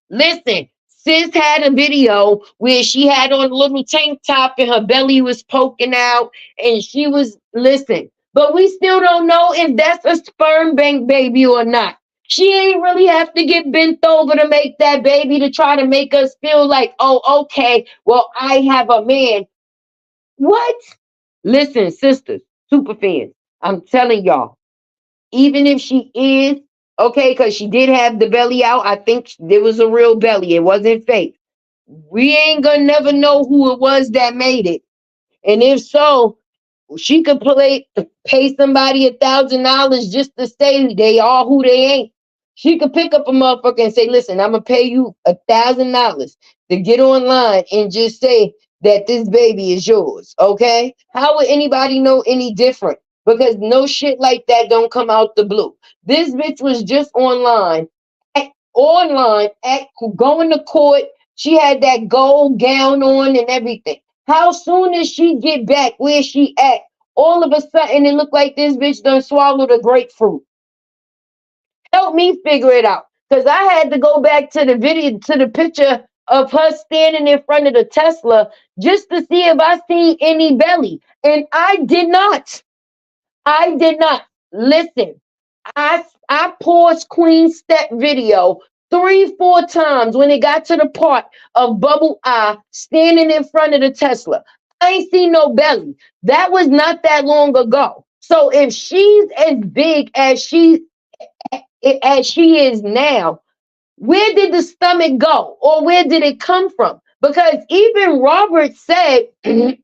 Listen, sis had a video where she had on a little tank top and her belly was poking out, and she was listen. But we still don't know if that's a sperm bank baby or not. She ain't really have to get bent over to make that baby to try to make us feel like, oh, okay, well, I have a man. What? Listen, sisters, super fans, I'm telling y'all, even if she is okay, because she did have the belly out, I think there was a real belly. It wasn't fake. We ain't gonna never know who it was that made it. And if so, she could pay somebody $1,000 just to say they are who they ain't. She could pick up a motherfucker and say, listen, I'm gonna pay you $1,000 to get online and just say that this baby is yours. Okay? How would anybody know any different? Because no shit like that don't come out the blue. This bitch was just online, going to court. She had that gold gown on and everything. How soon as she get back where she at, all of a sudden it looked like this bitch done swallowed a grapefruit. Help me figure it out. Because I had to go back to the video, to the picture of her standing in front of the Tesla just to see if I seen any belly. And I did not. I did not. Listen, I paused Queen Step video 3, 4 times when it got to the part of Bubble Eye standing in front of the Tesla. I ain't seen no belly. That was not that long ago. So if she's as big as she is now, where did the stomach go or where did it come from? Because even Robert said when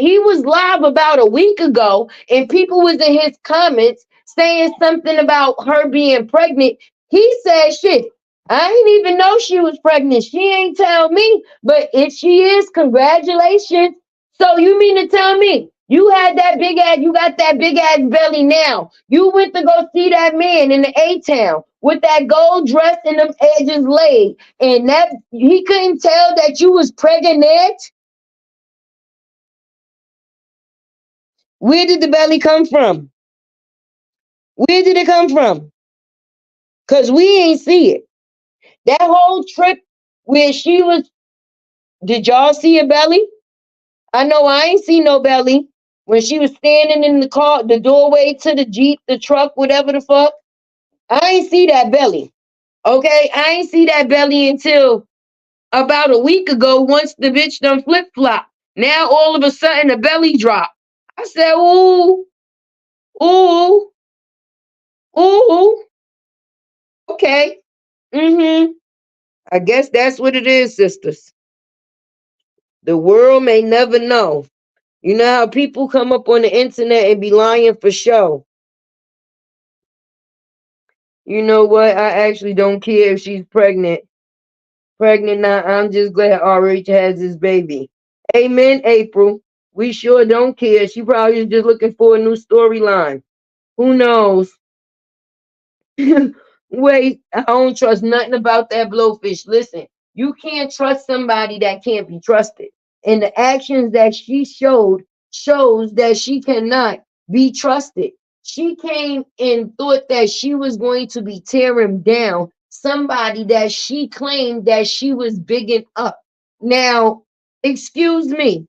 he was live about a week ago and people was in his comments saying something about her being pregnant, he said, shit, I ain't even know she was pregnant. She ain't tell me. But if she is, congratulations. So you mean to tell me you had that big ass, you got that big ass belly now. You went to go see that man in the A-Town with that gold dress and them edges laid, and that he couldn't tell that you was pregnant? Where did the belly come from? Where did it come from? Because we ain't see it. That whole trip where she was, did y'all see a belly? I know I ain't see no belly. When she was standing in the car, the doorway to the Jeep, the truck, whatever the fuck, I ain't see that belly. Okay? I ain't see that belly until about a week ago once the bitch done flip-flop. Now all of a sudden the belly drop. I said, ooh, ooh, ooh, okay. I guess that's what it is, sisters. The world may never know. You know how people come up on the internet and be lying for show. You know what? I actually don't care if she's pregnant. Pregnant now, I'm just glad RH has his baby. Amen, April. We sure don't care. She probably is just looking for a new storyline. Who knows? Wait, I don't trust nothing about that blowfish. Listen, you can't trust somebody that can't be trusted. And the actions that she showed shows that she cannot be trusted. She came and thought that she was going to be tearing down somebody that she claimed that she was bigging up. Now, excuse me,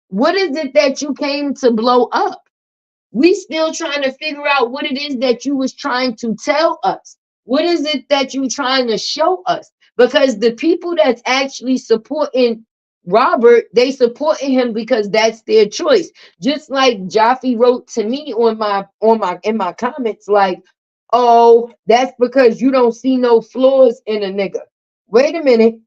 what is it that you came to blow up? We still trying to figure out what it is that you was trying to tell us. What is it that you trying to show us? Because the people that's actually supporting Robert, they supporting him because that's their choice. Just like Jaffe wrote to me in my comments, like, oh, that's because you don't see no flaws in a nigga. Wait a minute.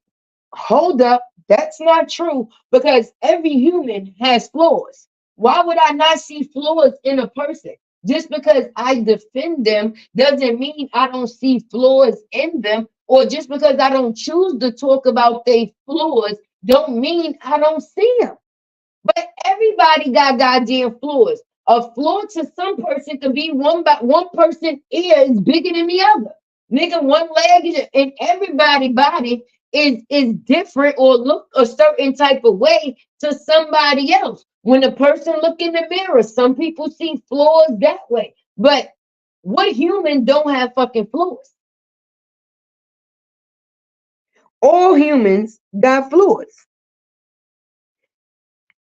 Hold up. That's not true because every human has flaws. Why would I not see flaws in a person? Just because I defend them doesn't mean I don't see flaws in them or just because I don't choose to talk about their flaws, don't mean I don't see them. But everybody got goddamn flaws. A flaw to some person could be one person ear is bigger than the other. Nigga, one leg is, and everybody body is different or look a certain type of way to somebody else. When a person look in the mirror, some people see flaws that way. But what human don't have fucking flaws? All humans got flaws.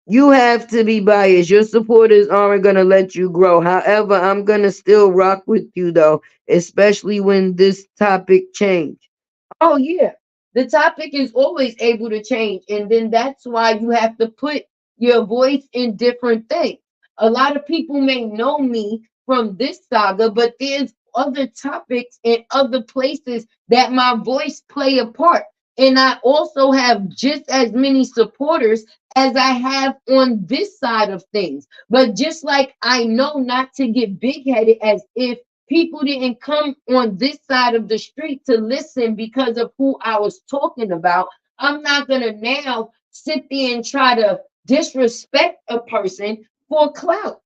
You have to be biased. Your supporters aren't going to let you grow. However, I'm going to still rock with you, though, especially when this topic change. Oh, yeah. The topic is always able to change. And then that's why you have to put your voice in different things. A lot of people may know me from this saga, but there's other topics and other places that my voice play a part. And I also have just as many supporters as I have on this side of things. But just like I know not to get big headed as if people didn't come on this side of the street to listen because of who I was talking about, I'm not going to now sit there and try to disrespect a person for clout.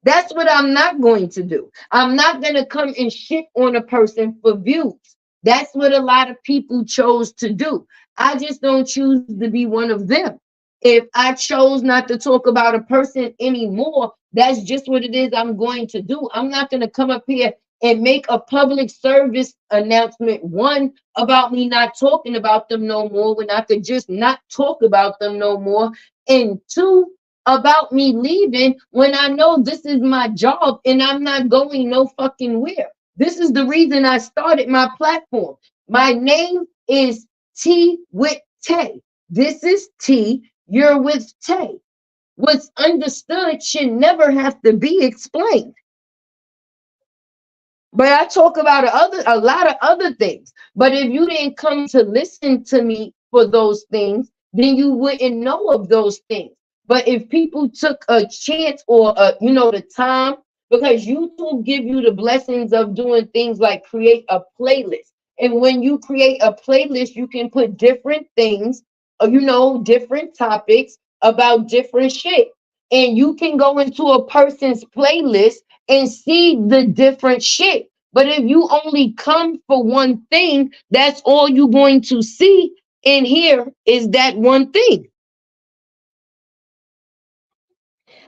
That's what I'm not going to do. I'm not going to come and shit on a person for views. That's what a lot of people chose to do. I just don't choose to be one of them. If I chose not to talk about a person anymore, that's just what it is I'm going to do. I'm not going to come up here and make a public service announcement, one, about me not talking about them no more, when I could just not talk about them no more, and two, about me leaving when I know this is my job and I'm not going no fucking where. This is the reason I started my platform. My name is T with Tay. This is T. You're with Tay. What's understood should never have to be explained. But I talk about a lot of other things. But if you didn't come to listen to me for those things, then you wouldn't know of those things. But if people took a chance or the time, because YouTube give you the blessings of doing things like create a playlist. And when you create a playlist, you can put different things, different topics about different shit. And you can go into a person's playlist and see the different shit. But if you only come for one thing, that's all you're going to see and hear is that one thing.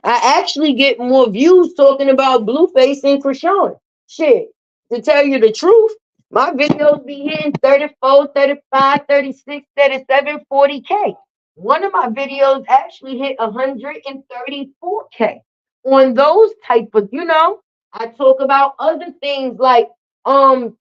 I actually get more views talking about Blueface and Krishan. Shit, to tell you the truth, my videos be hitting 34, 35, 36, 37, 40K. One of my videos actually hit 134K. On those type of, I talk about other things like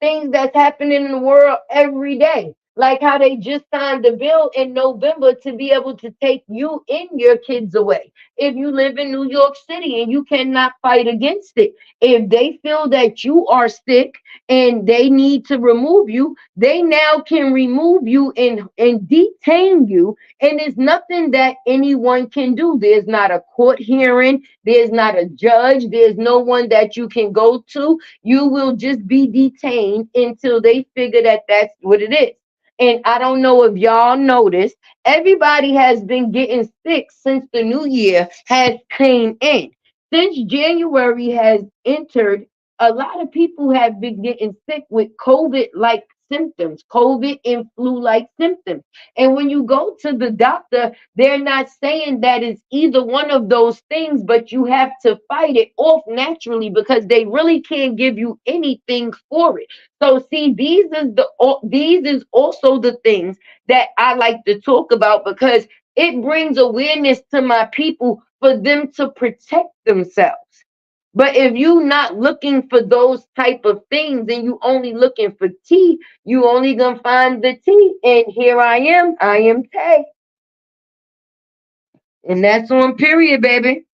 things that's happening in the world every day. Like how they just signed a bill in November to be able to take you and your kids away if you live in New York City and you cannot fight against it. If they feel that you are sick and they need to remove you, they now can remove you and detain you. And there's nothing that anyone can do. There's not a court hearing. There's not a judge. There's no one that you can go to. You will just be detained until they figure that that's what it is. And I don't know if y'all noticed, everybody has been getting sick since the new year has came in. Since January has entered, a lot of people have been getting sick with COVID-like symptoms, COVID and flu-like symptoms. And when you go to the doctor, they're not saying that it's either one of those things, but you have to fight it off naturally because they really can't give you anything for it. So see, these is also the things that I like to talk about because it brings awareness to my people for them to protect themselves. But if you're not looking for those type of things and you only looking for tea, you only gonna find the tea. And here I am Tay. And that's on period, baby.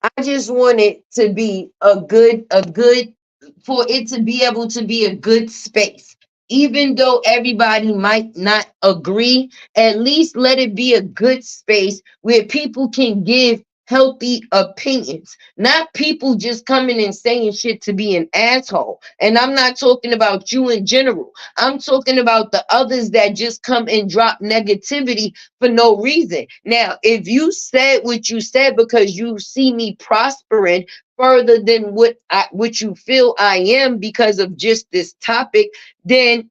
I just want it to be for it to be able to be a good space. Even though everybody might not agree, at least let it be a good space where people can give healthy opinions, not people just coming and saying shit to be an asshole. And I'm not talking about you in general. I'm talking about the others that just come and drop negativity for no reason. Now, if you said what you said because you see me prospering further than what you feel I am because of just this topic, then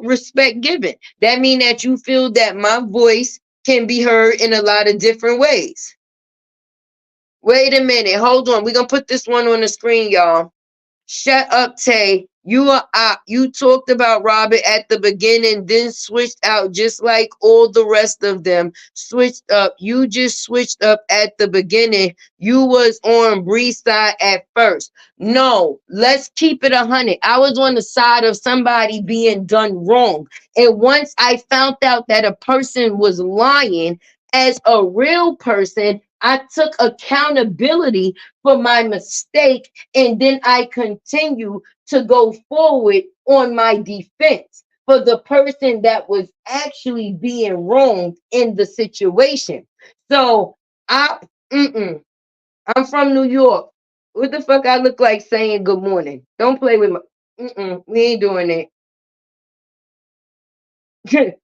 respect given. That means that you feel that my voice can be heard in a lot of different ways. Wait a minute. Hold on. We're going to put this one on the screen, y'all. Shut up, Tay. You are out. You talked about Robert at the beginning, then switched out just like all the rest of them. Switched up. You just switched up at the beginning. You was on Bree's side at first. No, let's keep it 100. I was on the side of somebody being done wrong. And once I found out that a person was lying as a real person, I took accountability for my mistake, and then I continue to go forward on my defense for the person that was actually being wronged in the situation. So I, I'm from New York. What the fuck I look like saying good morning? Don't play with my. We ain't doing it.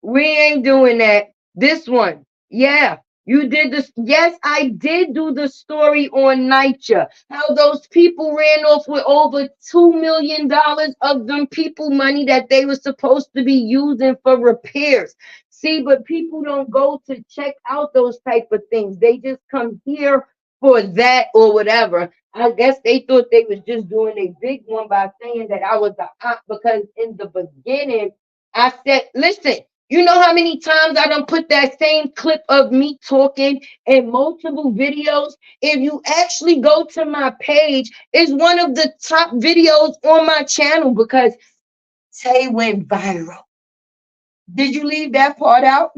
We ain't doing that. This one. Yeah. You did this. Yes, I did do the story on NYCHA. How those people ran off with over $2 million of them people money that they were supposed to be using for repairs. See, but people don't go to check out those type of things. They just come here for that or whatever. I guess they thought they was just doing a big one by saying that I was the aunt, because in the beginning I said, listen, you know how many times I done put that same clip of me talking in multiple videos? If you actually go to my page, it's one of the top videos on my channel because Tay went viral. Did you leave that part out?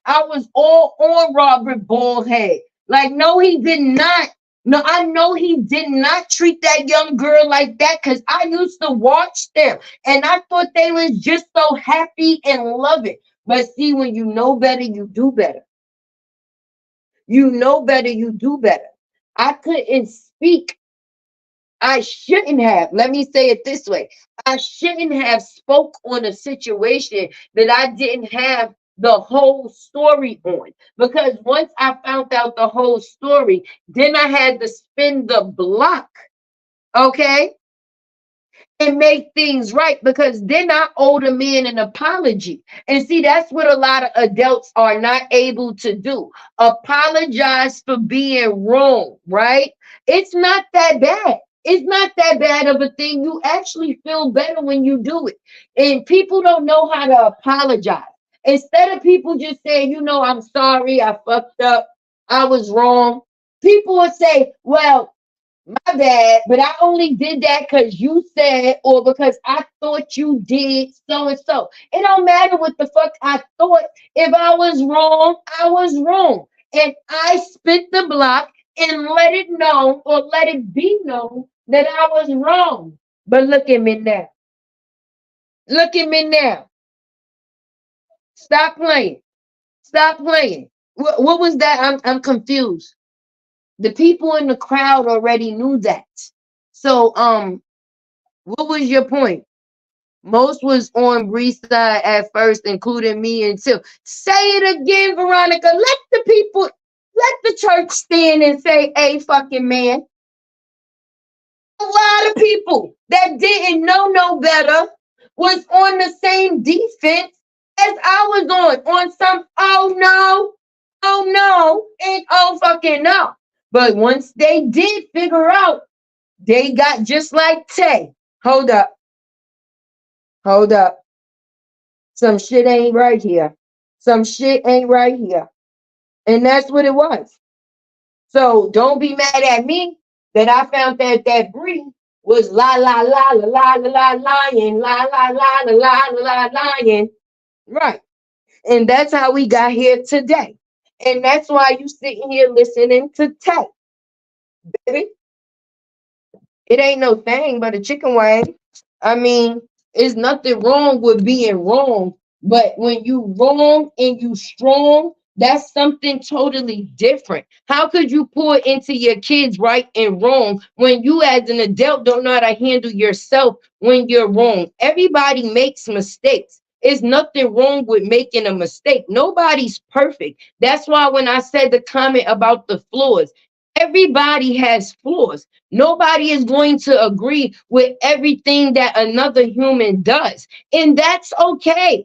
I was all on Robert Baldhead. Like, no, he did not. No, I know he did not treat that young girl like that, because I used to watch them and I thought they was just so happy and loving. But see, when you know better, you do better. You know better, you do better. I couldn't speak. I shouldn't have. Let me say it this way. I shouldn't have spoke on a situation that I didn't have the whole story on. Because once I found out the whole story, then I had to spin the block. Okay? And make things right, because then I owe the man an apology. And see, that's what a lot of adults are not able to do. Apologize for being wrong, right? It's not that bad. It's not that bad of a thing. You actually feel better when you do it. And people don't know how to apologize. Instead of people just saying, I'm sorry, I fucked up, I was wrong. People will say, well, my bad, but I only did that because you said, or because I thought you did so and so. It don't matter what the fuck I thought. If I was wrong, I was wrong. And I spit the block and let it know, or let it be known, that I was wrong. But look at me now. Look at me now. Stop playing. Stop playing. What was that? I'm confused. The people in the crowd already knew that. So, what was your point? Most was on Bree's side at first, including me until. Say it again, Veronica. Let the people, let the church stand and say, "Hey, fucking man." A lot of people that didn't know no better was on the same defense as I was on some, oh no, and oh fucking no. But once they did figure out, they got just like Tay. Hold up. Hold up. Some shit ain't right here. Some shit ain't right here. And that's what it was. So don't be mad at me that I found that Bree was lying, lying. Right. And that's how we got here today. And that's why you sitting here listening to Tay. Baby, it ain't no thing but a chicken wing. I mean, there's nothing wrong with being wrong. But when you wrong and you strong, That's something totally different. How could you pour into your kids right and wrong when you as an adult don't know how to handle yourself when you're wrong? Everybody makes mistakes. There's nothing wrong with making a mistake. Nobody's perfect. That's why when I said the comment about the flaws, everybody has flaws. Nobody is going to agree with everything that another human does. And that's okay.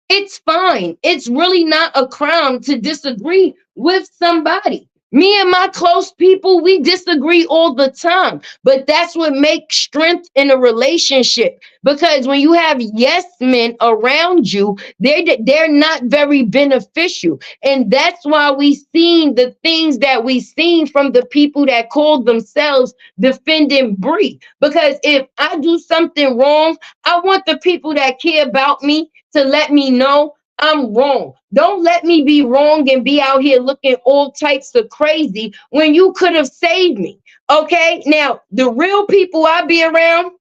It's fine. It's really not a crime to disagree with somebody. Me and my close people, we disagree all the time, but that's what makes strength in a relationship. Because when you have yes men around you, they're not very beneficial, and that's why we seen the things that we seen from the people that called themselves defending Bree. Because if I do something wrong, I want the people that care about me to let me know I'm wrong. Don't let me be wrong and be out here looking all types of crazy when you could have saved me. Okay, now the real people I be around,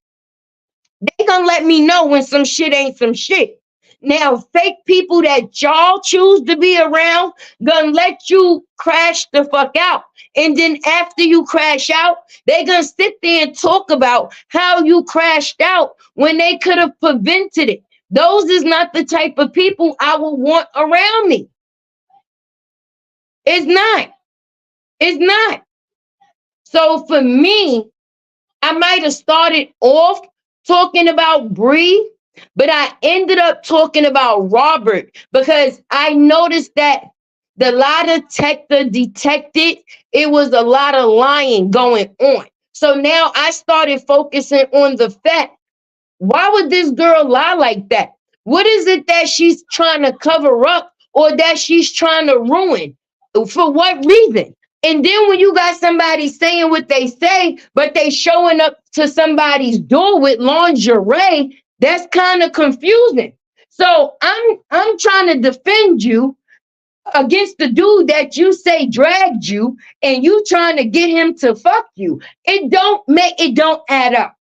they gonna let me know when some shit ain't some shit. Now, fake people that y'all choose to be around gonna let you crash the fuck out. And then after you crash out, they gonna sit there and talk about how you crashed out when they could have prevented it. Those is not the type of people I would want around me. It's not. It's not. So for me, I might have started off talking about Bree, but I ended up talking about Robert because I noticed that the lie detector detected it was a lot of lying going on. So now I started focusing on the fact, why would this girl lie like that? What is it that she's trying to cover up or that she's trying to ruin? For what reason? And then when you got somebody saying what they say, but they showing up to somebody's door with lingerie, that's kind of confusing. So I'm trying to defend you against the dude that you say dragged you and you trying to get him to fuck you. It don't add up.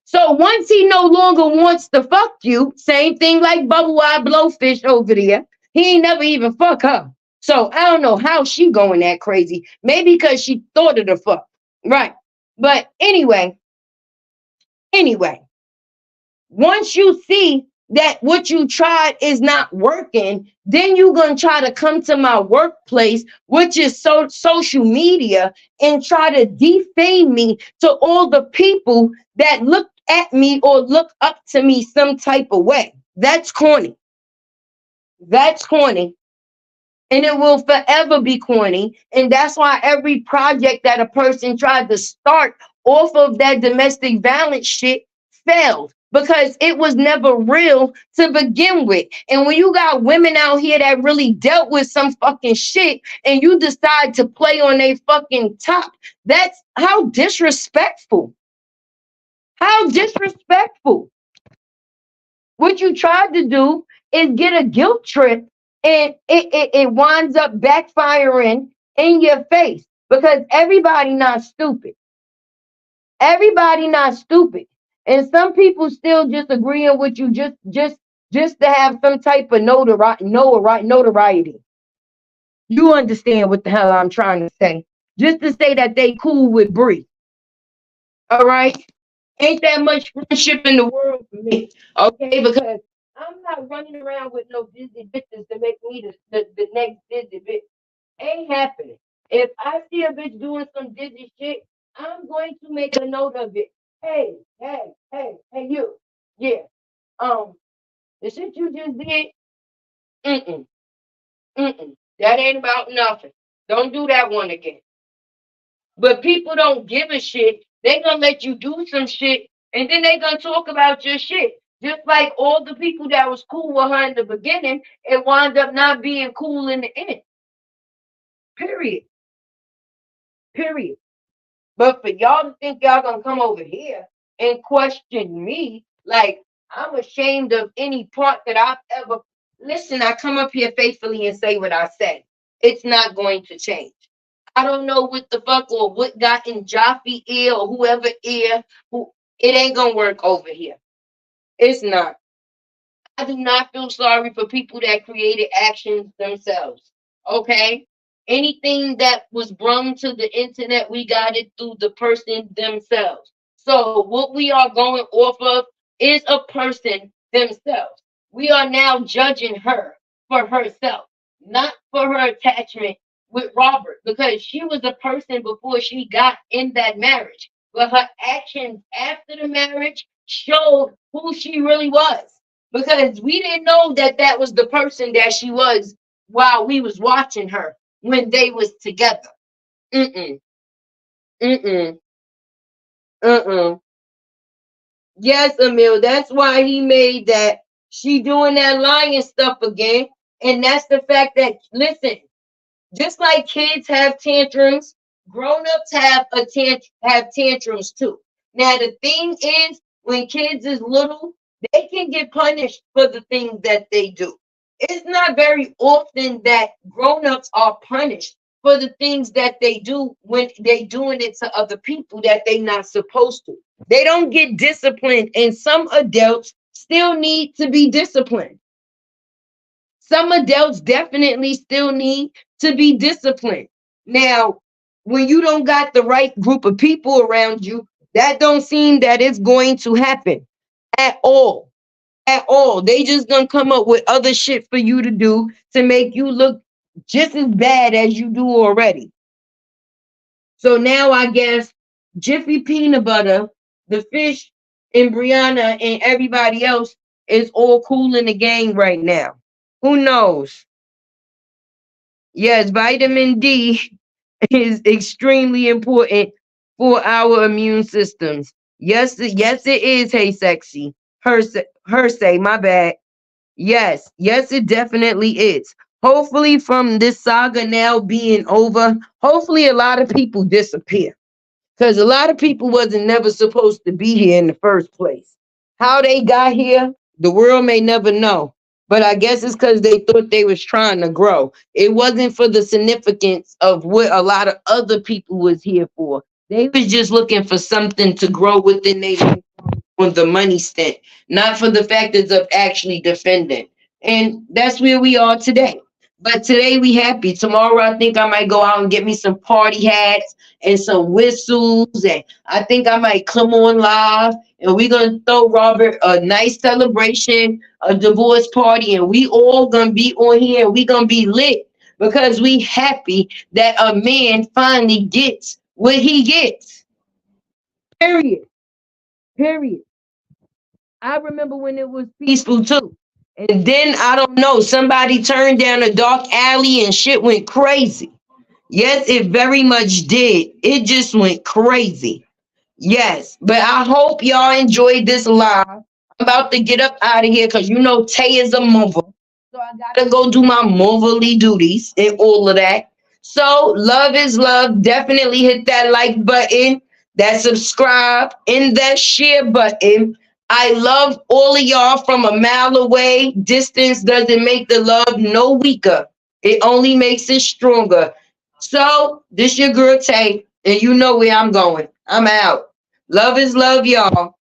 So once he no longer wants to fuck you, same thing like Bubble Eye Blowfish over there. He ain't never even fuck her. So I don't know how she going that crazy. Maybe because she thought of the fuck. Right. But anyway, once you see that what you tried is not working, then you're going to try to come to my workplace, which is social media, and try to defame me to all the people that look at me or look up to me some type of way. That's corny. That's corny. And it will forever be corny. And that's why every project that a person tried to start off of that domestic violence shit failed because it was never real to begin with. And when you got women out here that really dealt with some fucking shit and you decide to play on their fucking top, that's how disrespectful. How disrespectful. What you tried to do is get a guilt trip and it winds up backfiring in your face because everybody not stupid. Everybody not stupid. And some people still just agreeing with you just to have some type of notoriety. You understand what the hell I'm trying to say. Just to say that they cool with Bree. All right? Ain't that much friendship in the world for me. Okay? Because I'm not running around with no Disney bitches to make me the next Disney bitch. Ain't happening. If I see a bitch doing some Disney shit, I'm going to make a note of it. Hey, you. Yeah. Um, the shit you just did, mm-mm, mm-mm. That ain't about nothing. Don't do that one again. But people don't give a shit. They gonna let you do some shit, and then they gonna talk about your shit. Just like all the people that was cool with her in the beginning, it wound up not being cool in the end. Period. Period. But for y'all to think y'all gonna come over here and question me, like I'm ashamed of any part that I've ever. Listen, I come up here faithfully and say what I say. It's not going to change. I don't know what the fuck or what got in Jaffe ear or whoever ear. Who it ain't gonna work over here. It's not. I do not feel sorry for people that created actions themselves. Okay. Anything that was brung to the internet, we got it through the person themselves. So what we are going off of is a person themselves. We are now judging her for herself, not for her attachment with Robert, because she was a person before she got in that marriage. But her actions after the marriage showed who she really was. Because we didn't know that that was the person that she was while we was watching her when they was together. Mm-mm, mm-mm, mm-mm. Yes, Emil, that's why he made that. She doing that lying stuff again. And that's the fact that, listen, just like kids have tantrums, grown-ups have tantrums too. Now the thing is, when kids is little, they can get punished for the things that they do. It's not very often that grown-ups are punished for the things that they do when they doing it to other people that they not supposed to. They don't get disciplined, and some adults still need to be disciplined. Some adults definitely still need to be disciplined. Now, when you don't got the right group of people around you, that don't seem that it's going to happen at all. At all. They just gonna come up with other shit for you to do to make you look just as bad as you do already. So now I guess Jiffy Peanut Butter, the fish, and Brianna and everybody else is all cool in the game right now. Who knows? Yes, vitamin D is extremely important for our immune systems. Yes, yes, it is. Hey, sexy. Her say, my bad. Yes, yes, it definitely is. Hopefully, from this saga now being over, hopefully a lot of people disappear. Because a lot of people wasn't never supposed to be here in the first place. How they got here, the world may never know. But I guess it's because they thought they was trying to grow. It wasn't for the significance of what a lot of other people was here for. They was just looking for something to grow within their on the money stint, not for the factors of actually defending. And that's where we are today. But today we happy. Tomorrow I think I might go out and get me some party hats and some whistles. And I think I might come on live and we're gonna throw Robert a nice celebration, a divorce party, and we all gonna be on here and we gonna be lit because we happy that a man finally gets what he gets. Period. Period. I remember when it was peaceful too. And then I don't know, somebody turned down a dark alley and shit went crazy. Yes, it very much did. It just went crazy. Yes, but I hope y'all enjoyed this live. I'm about to get up out of here because you know Tay is a mover. So I gotta go do my motherly duties and all of that. So love is love. Definitely hit that like button, that subscribe, and that share button. I love all of y'all from a mile away. Distance doesn't make the love no weaker. It only makes it stronger. So this your girl Tay, and you know where I'm going. I'm out. Love is love, y'all.